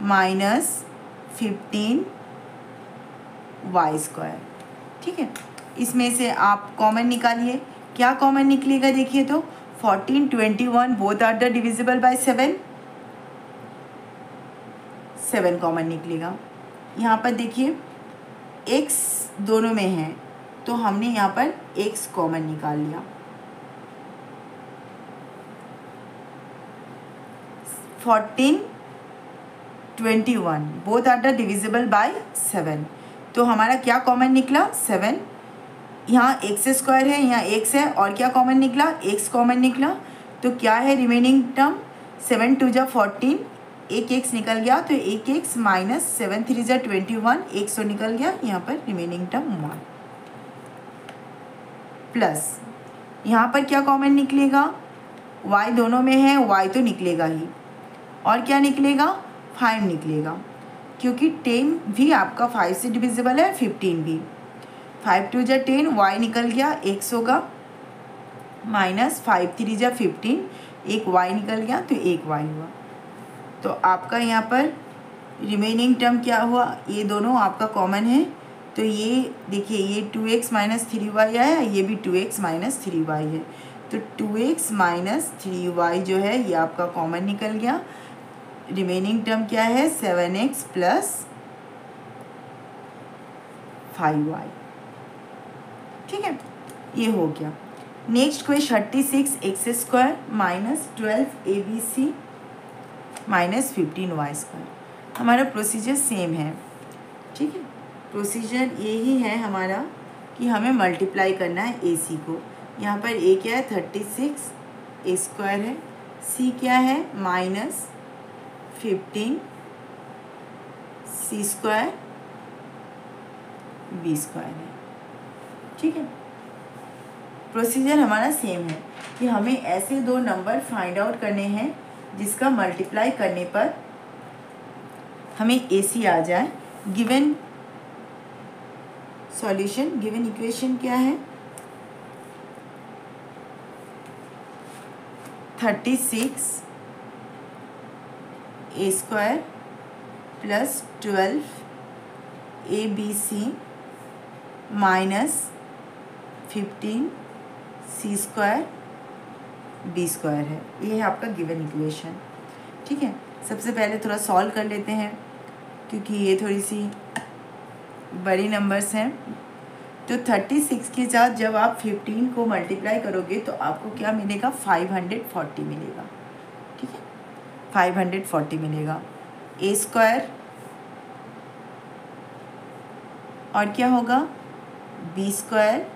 Speaker 1: माइनस 15y²। ठीक है, इसमें से आप कॉमन निकालिए, क्या कॉमन निकलेगा देखिए तो 14 21 both are the divisible by 7 common निकलेगा। यहाँ पर देखिए x दोनों में है तो हमने यहाँ पर x कॉमन निकाल लिया। 14 21 both are the divisible by 7, तो हमारा क्या कॉमन निकला, 7। यहाँ x² है, यहाँ x है, और क्या कॉमन निकला, x कॉमन निकला। तो क्या है रिमेनिंग टर्म, 7 2 जा 14, एक x निकल गया तो एक x माइनस 7 3 जा 21, एक सौ निकल गया, यहाँ पर रिमेनिंग टर्म 1 प्लस यहाँ पर क्या कॉमन निकलेगा, y दोनों में है, y तो निकलेगा ही, और क्या निकलेगा, 5 निकलेगा, क्योंकि 10 भी आपका 5 से डिविजिबल है, 15 भी। 5 2 जा 10, y निकल गया, x होगा, माइनस 5 3 जा 15, एक y निकल गया तो एक y हुआ। तो आपका यहाँ पर रिमेनिंग टर्म क्या हुआ, ये दोनों आपका कॉमन है, तो ये देखिए ये 2x माइनस 3y आया, ये भी 2x माइनस 3y है, तो 2x माइनस 3y जो है ये आपका कॉमन निकल गया। रिमेनिंग टर्म क्या है, 7x प्लस 5y। ठीक है, ये हो गया। Next question 36x² minus 12abc minus 15y²। हमारा प्रोसीजर सेम है। ठीक है, प्रोसीजर यही है हमारा कि हमें मल्टीप्लाई करना है ac को। यहाँ पर a क्या है, 36a² है, c क्या है, माइनस 15c² b² है। ठीक है, प्रोसीजर हमारा सेम है कि हमें ऐसे दो नंबर फाइंड आउट करने हैं जिसका मल्टीप्लाई करने पर हमें AC आ जाए। गिवन सॉल्यूशन, गिवन इक्वेशन क्या है, 36a² plus 12abc minus 15c² b² है। ये है आपका गिवन इक्वेशन। ठीक है, सबसे पहले थोड़ा सॉल्व कर लेते हैं क्योंकि ये थोड़ी सी बड़ी नंबर्स हैं। तो 36 के साथ जब आप 15 को मल्टीप्लाई करोगे तो आपको क्या मिलेगा, 540 मिलेगा। ठीक है, 540 मिलेगा। ए स्क्वायर और क्या होगा बी स्क्वायर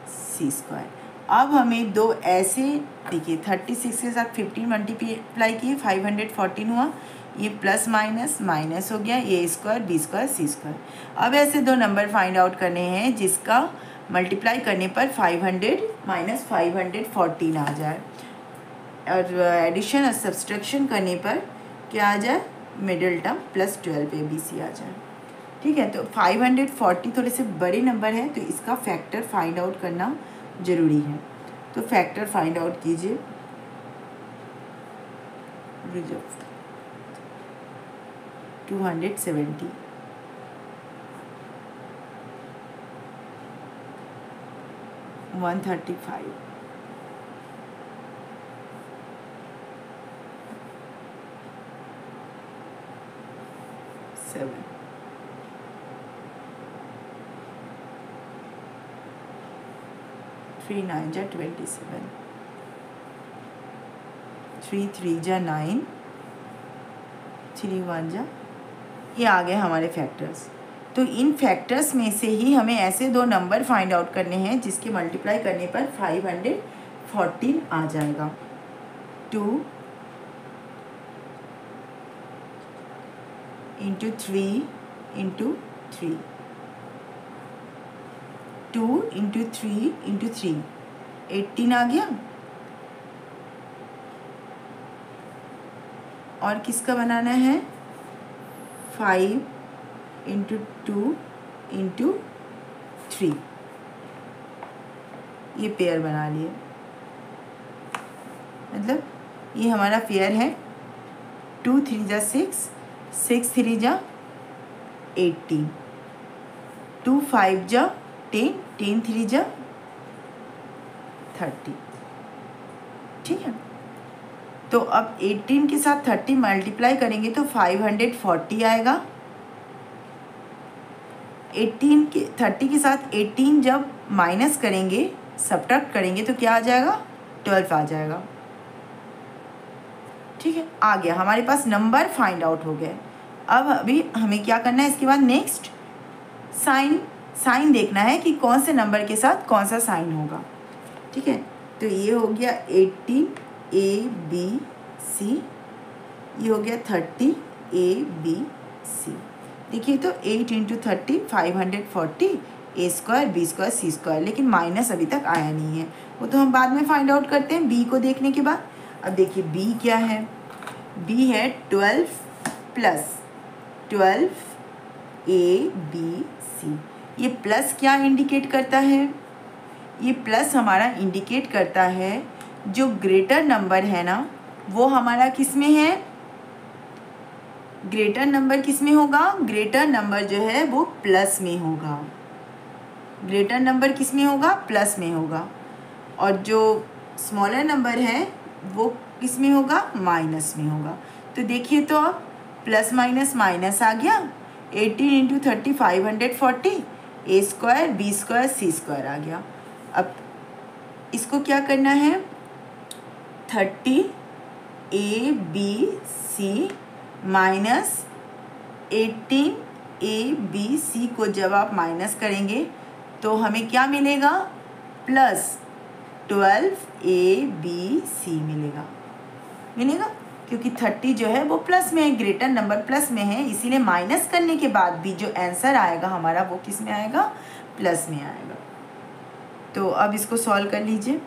Speaker 1: सी स्क्वायर। अब हमें दो ऐसे, देखिए 36 के साथ 15 मल्टीप्लाई किए 514 हुआ, ये प्लस माइनस माइनस हो गया, ए स्क्वायर बी स्क्वायर सी स्क्वायर। अब ऐसे दो नंबर फाइंड आउट करने हैं जिसका मल्टीप्लाई करने पर 500 माइनस 514 आ जाए और एडिशन और सब्सट्रैक्शन करने पर क्या आ जाए, मिडिल टर्म प्लस 12 ABC आ जाए। ठीक है, तो 540 थोड़े से बड़े नंबर है तो इसका फैक्टर फाइंड आउट करना ज़रूरी है। तो फैक्टर फाइंड आउट कीजिए। 270 135 7 3 9 जा 27 3 3 जा 9 3 1 जा, ये आ गए हमारे फैक्टर्स। तो इन फैक्टर्स में से ही हमें ऐसे दो नंबर फाइंड आउट करने हैं जिसके मल्टीप्लाई करने पर 514 आ जाएगा। 2 इंटू 3 इंटू 3, 2 इंटू 3 इंटू 3, 18 आ गया। और किसका बनाना है, 5 इंटू 2 इंटू 3, ये पेयर बना लिए। मतलब ये हमारा पेयर है 2 3 जा 6, 6 3 जा 18, 2 5 जा 10, 10 3 जा 30। ठीक है, तो अब 18 के साथ 30 मल्टीप्लाई करेंगे तो 540 आएगा। 18 के 30 के साथ 18 जब माइनस करेंगे, सब्ट्रैक्ट करेंगे तो क्या आ जाएगा, 12 आ जाएगा। ठीक है, आ गया हमारे पास नंबर फाइंड आउट हो गए। अब अभी हमें क्या करना है, इसके बाद नेक्स्ट साइन देखना है कि कौन से नंबर के साथ कौन सा साइन होगा। ठीक है, तो ये हो गया 18 ABC, ये हो गया 30 ABC। देखिए तो 8 इंटू 30 540, ए स्क्वायर बी स्क्वायर सी स्क्वायर, लेकिन माइनस अभी तक आया नहीं है, वो तो हम बाद में फाइंड आउट करते हैं बी को देखने के बाद। अब देखिए बी क्या है, बी है 12 प्लस 12 ABC। ये प्लस क्या इंडिकेट करता है, ये प्लस हमारा इंडिकेट करता है जो ग्रेटर नंबर है ना वो हमारा किस में है, ग्रेटर नंबर किस में होगा, ग्रेटर नंबर जो है वो प्लस में होगा। ग्रेटर नंबर किस में होगा, प्लस में होगा। और जो स्मॉलर नंबर है वो किस में होगा, माइनस में होगा। तो देखिए तो अब प्लस माइनस माइनस आ गया, 18 इंटू 30 540, ए स्क्वायर बी स्क्वायर सी स्क्वायर आ गया। अब इसको क्या करना है, 30 ABC माइनस 18 ABC को जब आप माइनस करेंगे तो हमें क्या मिलेगा, प्लस 12 ABC मिलेगा क्योंकि 30 जो है वो प्लस में है, ग्रेटर नंबर प्लस में है, इसीलिए माइनस करने के बाद भी जो आंसर आएगा हमारा वो किस में आएगा, प्लस में आएगा। तो अब इसको सॉल्व कर लीजिए।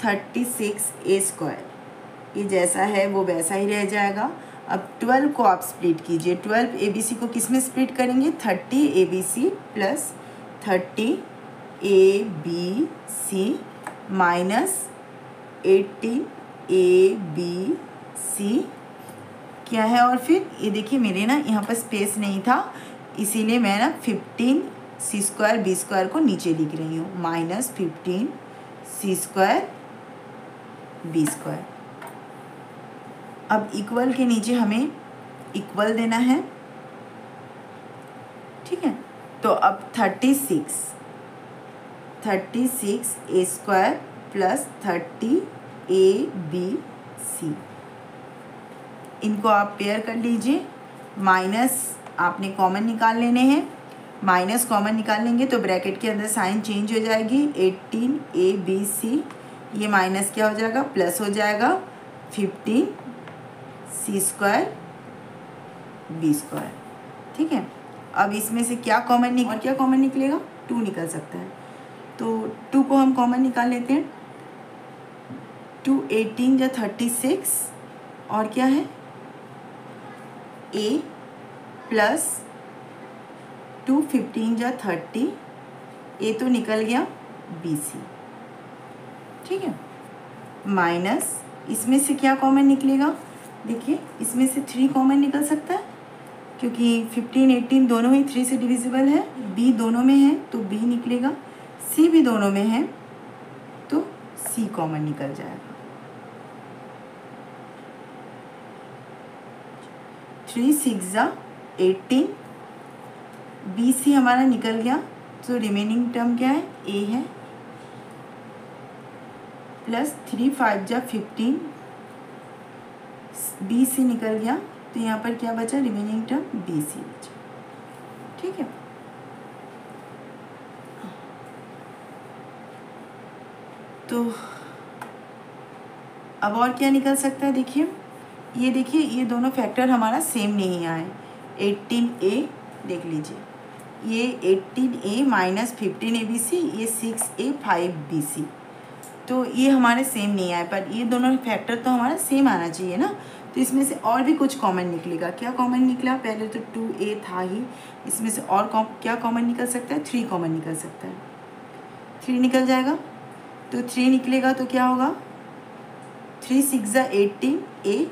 Speaker 1: 36 ए स्क्वायर, ये जैसा है वो वैसा ही रह जाएगा। अब 12 को आप स्प्लिट कीजिए, 12 ABC को किस में स्प्लिट करेंगे, 30 ABC plus 30 ABC minus 18 ABC क्या है। और फिर ये देखिए मेरे ना यहाँ पर स्पेस नहीं था, इसीलिए मैं ना 15 सी स्क्वायर बी स्क्वायर को नीचे लिख रही हूँ, माइनस 15 सी स्क्वायर बी स्क्वायर। अब इक्वल के नीचे हमें इक्वल देना है। ठीक है, तो अब 36 ए स्क्वायर प्लस 30 ABC। इनको आप पेयर कर लीजिए। माइनस आपने कॉमन निकाल लेने हैं, माइनस कॉमन निकाल लेंगे तो ब्रैकेट के अंदर साइन चेंज हो जाएगी। 18ABC, ये माइनस क्या हो जाएगा, प्लस हो जाएगा 15C² B²। ठीक है, अब इसमें से क्या कॉमन और क्या कॉमन निकलेगा, 2 निकल सकता है, तो 2 को हम कॉमन निकाल लेते हैं। 2 18 या 36 और क्या है A प्लस 2 15 या 30, A तो निकल गया BC। ठीक है, माइनस इसमें से क्या कॉमन निकलेगा, देखिए इसमें से 3 कॉमन निकल सकता है क्योंकि 15 18 दोनों ही 3 से डिविजिबल है। B दोनों में है तो B निकलेगा, C भी दोनों में है तो C कॉमन निकल जाएगा। 3 6 18, BC हमारा निकल गया तो रिमेनिंग टर्म क्या है, A है, प्लस 3 5 15, BC निकल गया तो यहाँ पर क्या बचा, रिमेनिंग टर्म BC बचा। ठीक है, तो अब और क्या निकल सकता है, देखिए ये दोनों फैक्टर हमारा सेम नहीं आए। 18A देख लीजिए, ये 18A माइनस 15ABC, ये 6A 5BC, तो ये हमारे सेम नहीं आए, पर ये दोनों फैक्टर तो हमारा सेम आना चाहिए ना। तो इसमें से और भी कुछ कॉमन निकलेगा। क्या कॉमन निकला, पहले तो 2A था ही, इसमें से और क्या कॉमन निकल सकता है, 3 कॉमन निकल सकता है। 3 निकल जाएगा तो 3 निकलेगा तो क्या होगा, 3 6 18 A,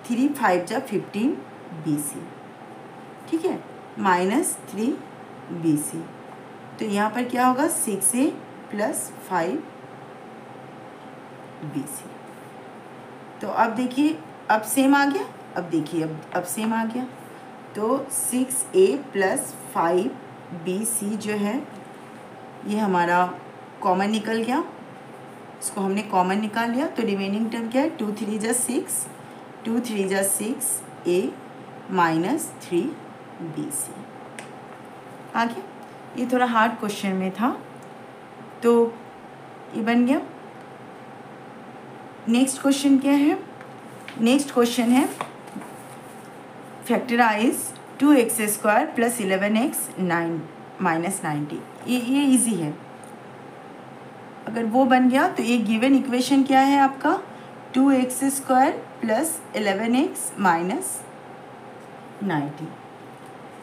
Speaker 1: 3 5 15 BC। ठीक है, माइनस 3 BC, तो यहाँ पर क्या होगा, 6A प्लस 5 BC। तो अब देखिए, अब सेम आ गया, अब देखिए अब सेम आ गया, तो 6A प्लस 5 BC जो है ये हमारा कॉमन निकल गया। इसको हमने कॉमन निकाल लिया तो रिमेनिंग टर्म क्या है, 2 3 जा 6, 2 3 जा 6A माइनस 3 BC आ गया। ये थोड़ा हार्ड क्वेश्चन में था तो ये बन गया। नेक्स्ट क्वेश्चन क्या है, नेक्स्ट क्वेश्चन है factorise 2x² plus 11x 9 minus 90। ये इजी है, अगर वो बन गया तो ये गिवन इक्वेशन क्या है आपका, 2x² प्लस 11x माइनस 90,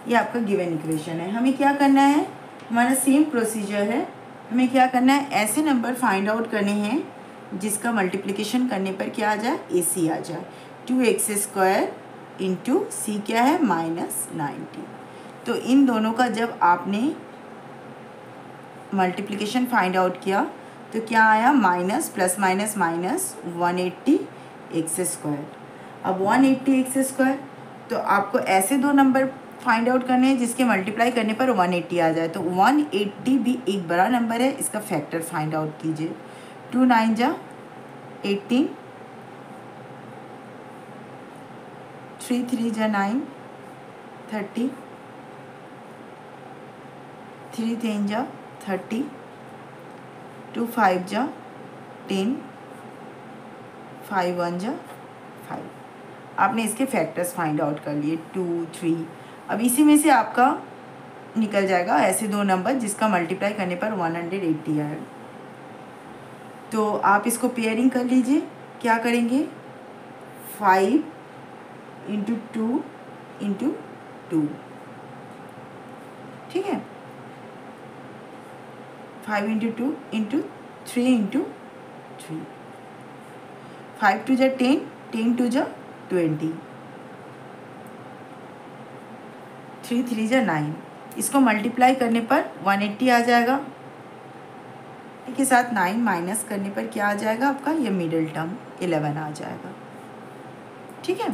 Speaker 1: ये आपका गिवन इक्वेशन है। हमें क्या करना है, हमारा सेम प्रोसीजर है, हमें क्या करना है, ऐसे नंबर फाइंड आउट करने हैं जिसका मल्टीप्लिकेशन करने पर क्या आ जाए, AC आ जाए। 2x² इंटू C क्या है, माइनस 90। तो इन दोनों का जब आपने मल्टीप्लिकेशन फाइंड आउट किया तो क्या आया, minus plus minus minus 180x²। अब 180x², तो आपको ऐसे दो नंबर फाइंड आउट करने हैं जिसके मल्टीप्लाई करने पर 180 आ जाए। तो 180 भी एक बड़ा नंबर है, इसका फैक्टर फाइंड आउट कीजिए। 2 9 जा 18, 3 3 जा 9 30, 3 3 जा 30, 2 5 जा 10, 5 1 जा 5। आपने इसके फैक्टर्स फाइंड आउट कर लिए 2 3। अब इसी में से आपका निकल जाएगा ऐसे दो नंबर जिसका मल्टीप्लाई करने पर 180 आए। तो आप इसको पेयरिंग कर लीजिए। क्या करेंगे, 5 इंटू 2 इंटू 2, ठीक है, 5 इंटू 2 इंटू 3 इंटू 3, 5 2 जा 10, 10 2 जा 20, 3 3 जा 9। इसको मल्टीप्लाई करने पर 180 आ जाएगा, के साथ 9 माइनस करने पर क्या आ जाएगा आपका, ये मिडिल टर्म 11 आ जाएगा। ठीक है,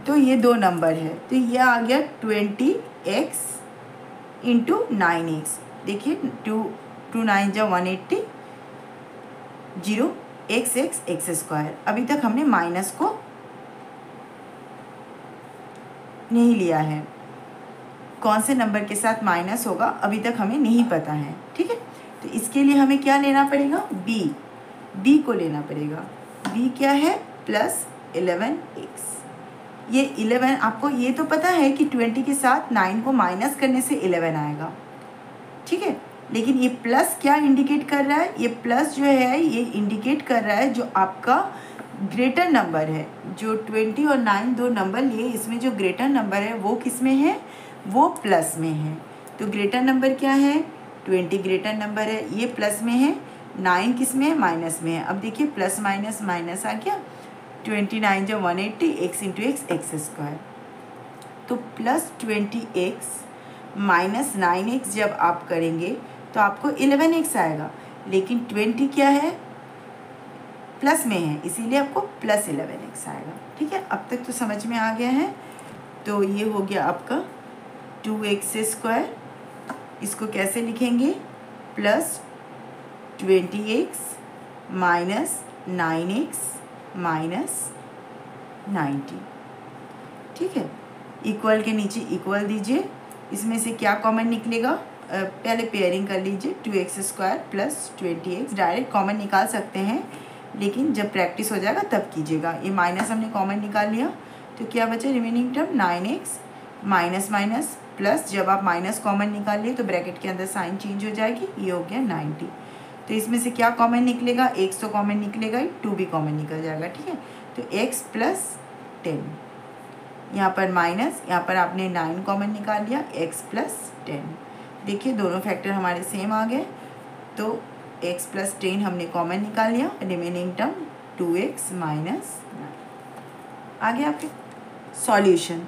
Speaker 1: तो ये दो नंबर है, तो ये आ गया 20x इंटू 9x। देखिए 2 9 जा 180, 0 एक्स एक्स एक्स स्क्वायर। अभी तक हमने माइनस को नहीं लिया है, कौन से नंबर के साथ माइनस होगा अभी तक हमें नहीं पता है, ठीक है। तो इसके लिए हमें क्या लेना पड़ेगा, बी को लेना पड़ेगा। बी क्या है, प्लस 11x। ये 11 आपको ये तो पता है कि 20 के साथ 9 को माइनस करने से 11 आएगा, ठीक है। लेकिन ये प्लस क्या इंडिकेट कर रहा है, ये प्लस जो है ये इंडिकेट कर रहा है जो आपका ग्रेटर नंबर है, जो 20 और 9 दो नंबर लिए, इसमें जो ग्रेटर नंबर है वो किस में है, वो प्लस में है। तो ग्रेटर नंबर क्या है, 20 ग्रेटर नंबर है, ये प्लस में है, 9 किस में है, माइनस में है। अब देखिए प्लस माइनस माइनस आ गया, 29 जो 180, x into X X square. तो प्लस 20x माइनस 9x जब आप करेंगे तो आपको 11x आएगा, लेकिन 20 क्या है, प्लस में है, इसीलिए आपको प्लस 11x आएगा, ठीक है। अब तक तो समझ में आ गया है। तो ये हो गया आपका 2x स्क्वायर, इसको कैसे लिखेंगे, plus 20x minus 9x minus 90, ठीक है। इक्वल के नीचे इक्वल दीजिए, इसमें से क्या कॉमन निकलेगा, पहले पेयरिंग कर लीजिए, 2x square plus 20x, direct common निकाल सकते हैं लेकिन जब प्रैक्टिस हो जाएगा तब कीजिएगा। ये माइनस हमने कॉमन निकाल लिया तो क्या बचा remaining term, 9x minus minus plus, जब आप माइनस कॉमन निकाल लिए तो ब्रैकेट के अंदर साइन चेंज हो जाएगी, ये हो गया 90। तो इसमें से क्या कॉमन निकलेगा, x तो कॉमन निकलेगा ही, 2 भी कॉमन निकल जाएगा, ठीक है। तो x प्लस 10, यहाँ पर माइनस, यहाँ पर आपने 9 कॉमन निकाल लिया, x प्लस 10। देखिए दोनों फैक्टर हमारे सेम आ गए, तो x प्लस 10 हमने कॉमन निकाल लिया, रिमेनिंग टर्म 2x माइनस 9 आ गया आपके सॉल्यूशन।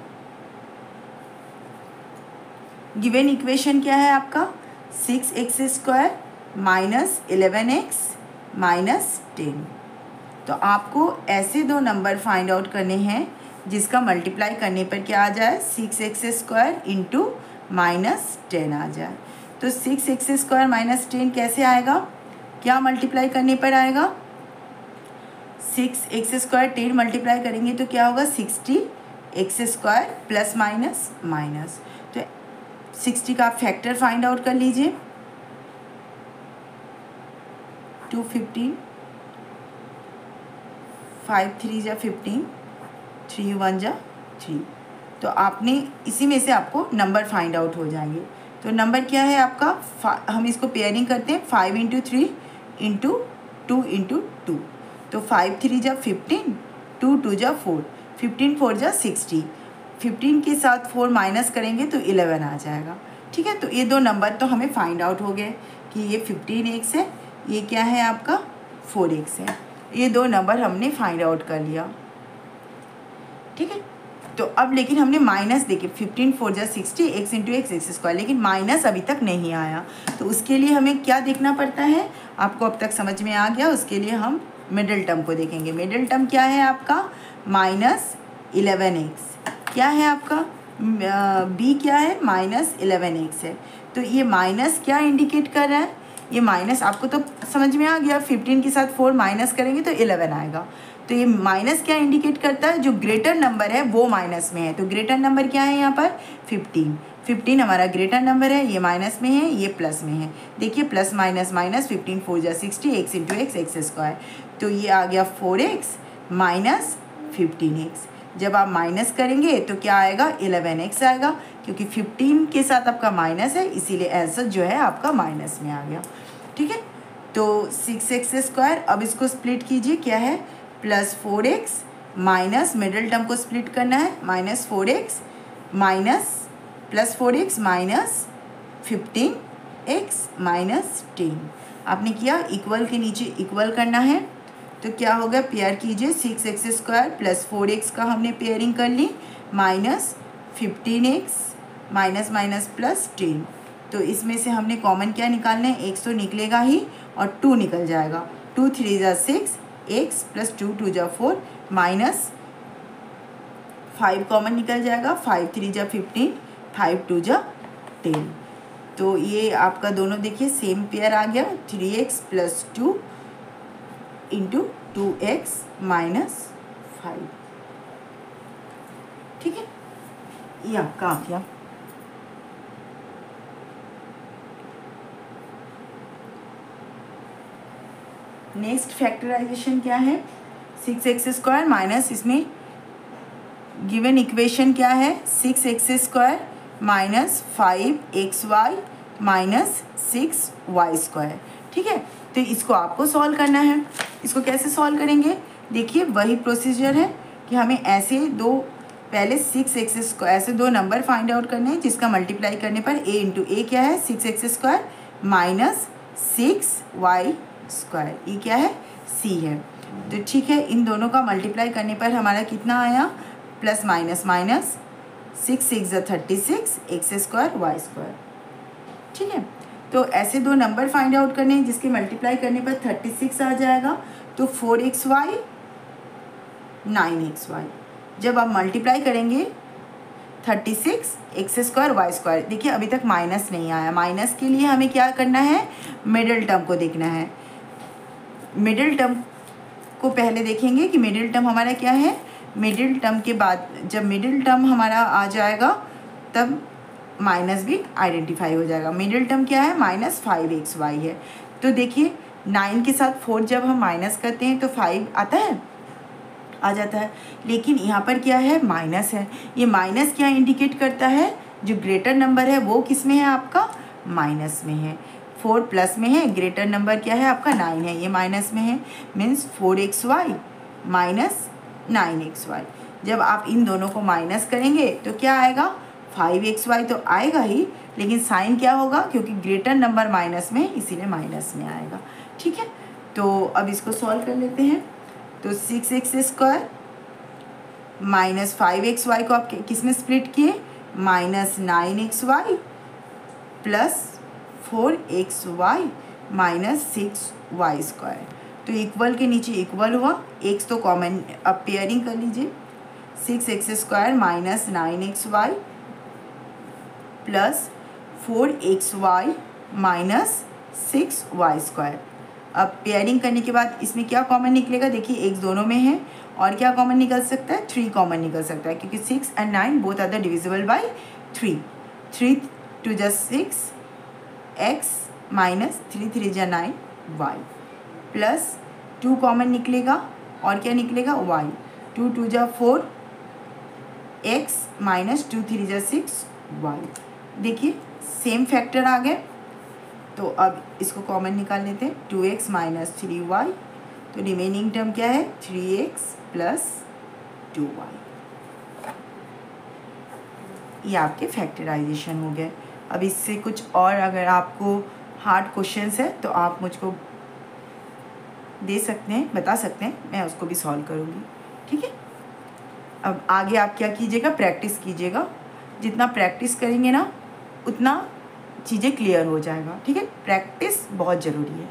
Speaker 1: गिवन इक्वेशन क्या है आपका, 6x square minus 11x minus 10। तो आपको ऐसे दो नंबर फाइंड आउट करने हैं जिसका मल्टीप्लाई करने पर क्या आ जाए, 6x स्क्वायर इंटू माइनस 10 आ जाए। तो 6x स्क्वायर माइनस 10 कैसे आएगा, क्या मल्टीप्लाई करने पर आएगा, 6x स्क्वायर 10 मल्टीप्लाई करेंगे तो क्या होगा, 60x square plus minus minus. तो 60 का फैक्टर फाइंड आउट कर लीजिए, 215, 5 3 जा 15, 3 1 जा 3। तो आपने इसी में से आपको नंबर फाइंड आउट हो जाएंगे। तो नंबर क्या है आपका, हम इसको पेयरिंग करते हैं, 5 इंटू 3 इंटू 2 इंटू 2। तो 5 3 जा 15, 2 2 जा 4, 15 4 जा 60, 15 के साथ 4 माइनस करेंगे तो 11 आ जाएगा, ठीक है। तो ये दो नंबर तो हमें फाइंड आउट हो गए कि ये 15x है, ये क्या है आपका 4x है। ये दो नंबर हमने फाइंड आउट कर लिया, ठीक है। तो अब लेकिन हमने माइनस देखिए, 15 4 जा 60, x into X X square, लेकिन माइनस अभी तक नहीं आया। तो उसके लिए हमें क्या देखना पड़ता है, आपको अब तक समझ में आ गया। उसके लिए हम मिडिल टर्म को देखेंगे। मिडिल टर्म क्या है आपका, माइनस 11x, क्या है आपका b क्या है, माइनस 11x है। तो ये माइनस क्या इंडिकेट कर रहा है, ये माइनस आपको तो समझ में आ गया, 15 के साथ 4 माइनस करेंगे तो 11 आएगा। तो ये माइनस क्या इंडिकेट करता है, जो ग्रेटर नंबर है वो माइनस में है। तो ग्रेटर नंबर क्या है यहाँ पर, 15 हमारा ग्रेटर नंबर है, ये माइनस में है, ये प्लस में है। देखिए प्लस माइनस माइनस, 15 4 जा 60, x into X X square. तो ये आ गया 4x माइनस 15x। जब आप माइनस करेंगे तो क्या आएगा, 11x आएगा, क्योंकि 15 के साथ आपका माइनस है, इसीलिए आंसर जो है आपका माइनस में आ गया, ठीक है। तो 6x स्क्वायर, अब इसको स्प्लिट कीजिए, क्या है plus 4x minus, middle term को स्प्लिट करना है, minus 4x minus plus 4x minus 15x minus 10। आपने किया, इक्वल के नीचे इक्वल करना है, तो क्या हो गया, पेयर कीजिए, 6x स्क्वायर प्लस 4x का हमने पेयरिंग कर ली, minus 15x minus minus plus 10। तो इसमें से हमने कॉमन क्या निकालना है, x तो निकलेगा ही और 2 निकल जाएगा, 2 3 जा 6, x प्लस 2 2 जा 4, माइनस 5 कॉमन निकल जाएगा, 5 3 जा 15, 5 2 जा 10। तो ये आपका दोनों देखिए सेम पेयर आ गया, 3x plus 2 into 2x minus 5। ठीक है, ये आपका आ गया। नेक्स्ट फैक्टराइजेशन क्या है, 6x² माइनस, इसमें गिवन इक्वेशन क्या है, 6x² minus 5xy minus 6y²। ठीक है, तो इसको आपको सॉल्व करना है। इसको कैसे सॉल्व करेंगे, देखिए वही प्रोसीजर है कि हमें ऐसे दो, पहले 6x² ऐसे दो नंबर फाइंड आउट करने हैं जिसका मल्टीप्लाई करने पर a इंटू ए क्या है, 6x² माइनस 6y², ये क्या है, c है। तो ठीक है, इन दोनों का मल्टीप्लाई करने पर हमारा कितना आया, plus minus minus, 6 6 36 x² y²। ठीक है, तो ऐसे दो नंबर फाइंड आउट करने हैं जिसके मल्टीप्लाई करने पर 36 आ जाएगा। तो 4xy 9xy, जब आप मल्टीप्लाई करेंगे 36 x² y², देखिए अभी तक माइनस नहीं आया। माइनस के लिए हमें क्या करना है, मिडिल टर्म को देखना है। मिडिल टर्म को पहले देखेंगे कि मिडिल टर्म हमारा क्या है। मिडिल टर्म के बाद जब मिडिल टर्म हमारा आ जाएगा तब माइनस भी आइडेंटिफाई हो जाएगा। मिडिल टर्म क्या है, माइनस 5xy है। तो देखिए 9 के साथ 4 जब हम माइनस करते हैं तो 5 आता है, आ जाता है। लेकिन यहाँ पर क्या है, माइनस है। ये माइनस क्या इंडिकेट करता है, जो ग्रेटर नंबर है वो किस में है, आपका माइनस में है। 4 प्लस में है, ग्रेटर नंबर क्या है आपका 9 है, ये माइनस में है। Means 4xy minus 9xy। जब आप इन दोनों को माइनस करेंगे तो क्या आएगा, 5xy तो आएगा ही, लेकिन साइन क्या होगा, क्योंकि ग्रेटर नंबर माइनस में, इसीलिए माइनस में आएगा। ठीक है, तो अब इसको सॉल्व कर लेते हैं। तो 6x² माइनस 5xy को आप किस में स्प्लिट किए, minus 9xy plus 4xy minus 6y²। तो इक्वल के नीचे इक्वल हुआ, x तो कॉमन, अब पेयरिंग कर लीजिए। 6x² minus 9xy plus 4xy minus 6y²। अब पेयरिंग करने के बाद इसमें क्या कॉमन निकलेगा, देखिए x दोनों में है, और क्या कॉमन निकल सकता है, 3 कॉमन निकल सकता है, क्योंकि 6 and 9 both are the divisible by 3। 3 2 जा 6 x माइनस 3 3 जा 9 y प्लस 2 कॉमन निकलेगा, और क्या निकलेगा y। 2 2 जा 4 x माइनस 2 3 जा 6 y। देखिए सेम फैक्टर आ गए। तो अब इसको कॉमन निकाल लेते हैं, 2x माइनस 3y। तो रिमेनिंग टर्म क्या है, 3x प्लस 2y। ये आपके फैक्टराइजेशन हो गए। अब इससे कुछ और अगर आपको हार्ड क्वेश्चंस है तो आप मुझको दे सकते हैं, बता सकते हैं, मैं उसको भी सॉल्व करूँगी। ठीक है, अब आगे आप क्या कीजिएगा, प्रैक्टिस कीजिएगा। जितना प्रैक्टिस करेंगे ना उतना चीज़ें क्लियर हो जाएगा। ठीक है, प्रैक्टिस बहुत ज़रूरी है।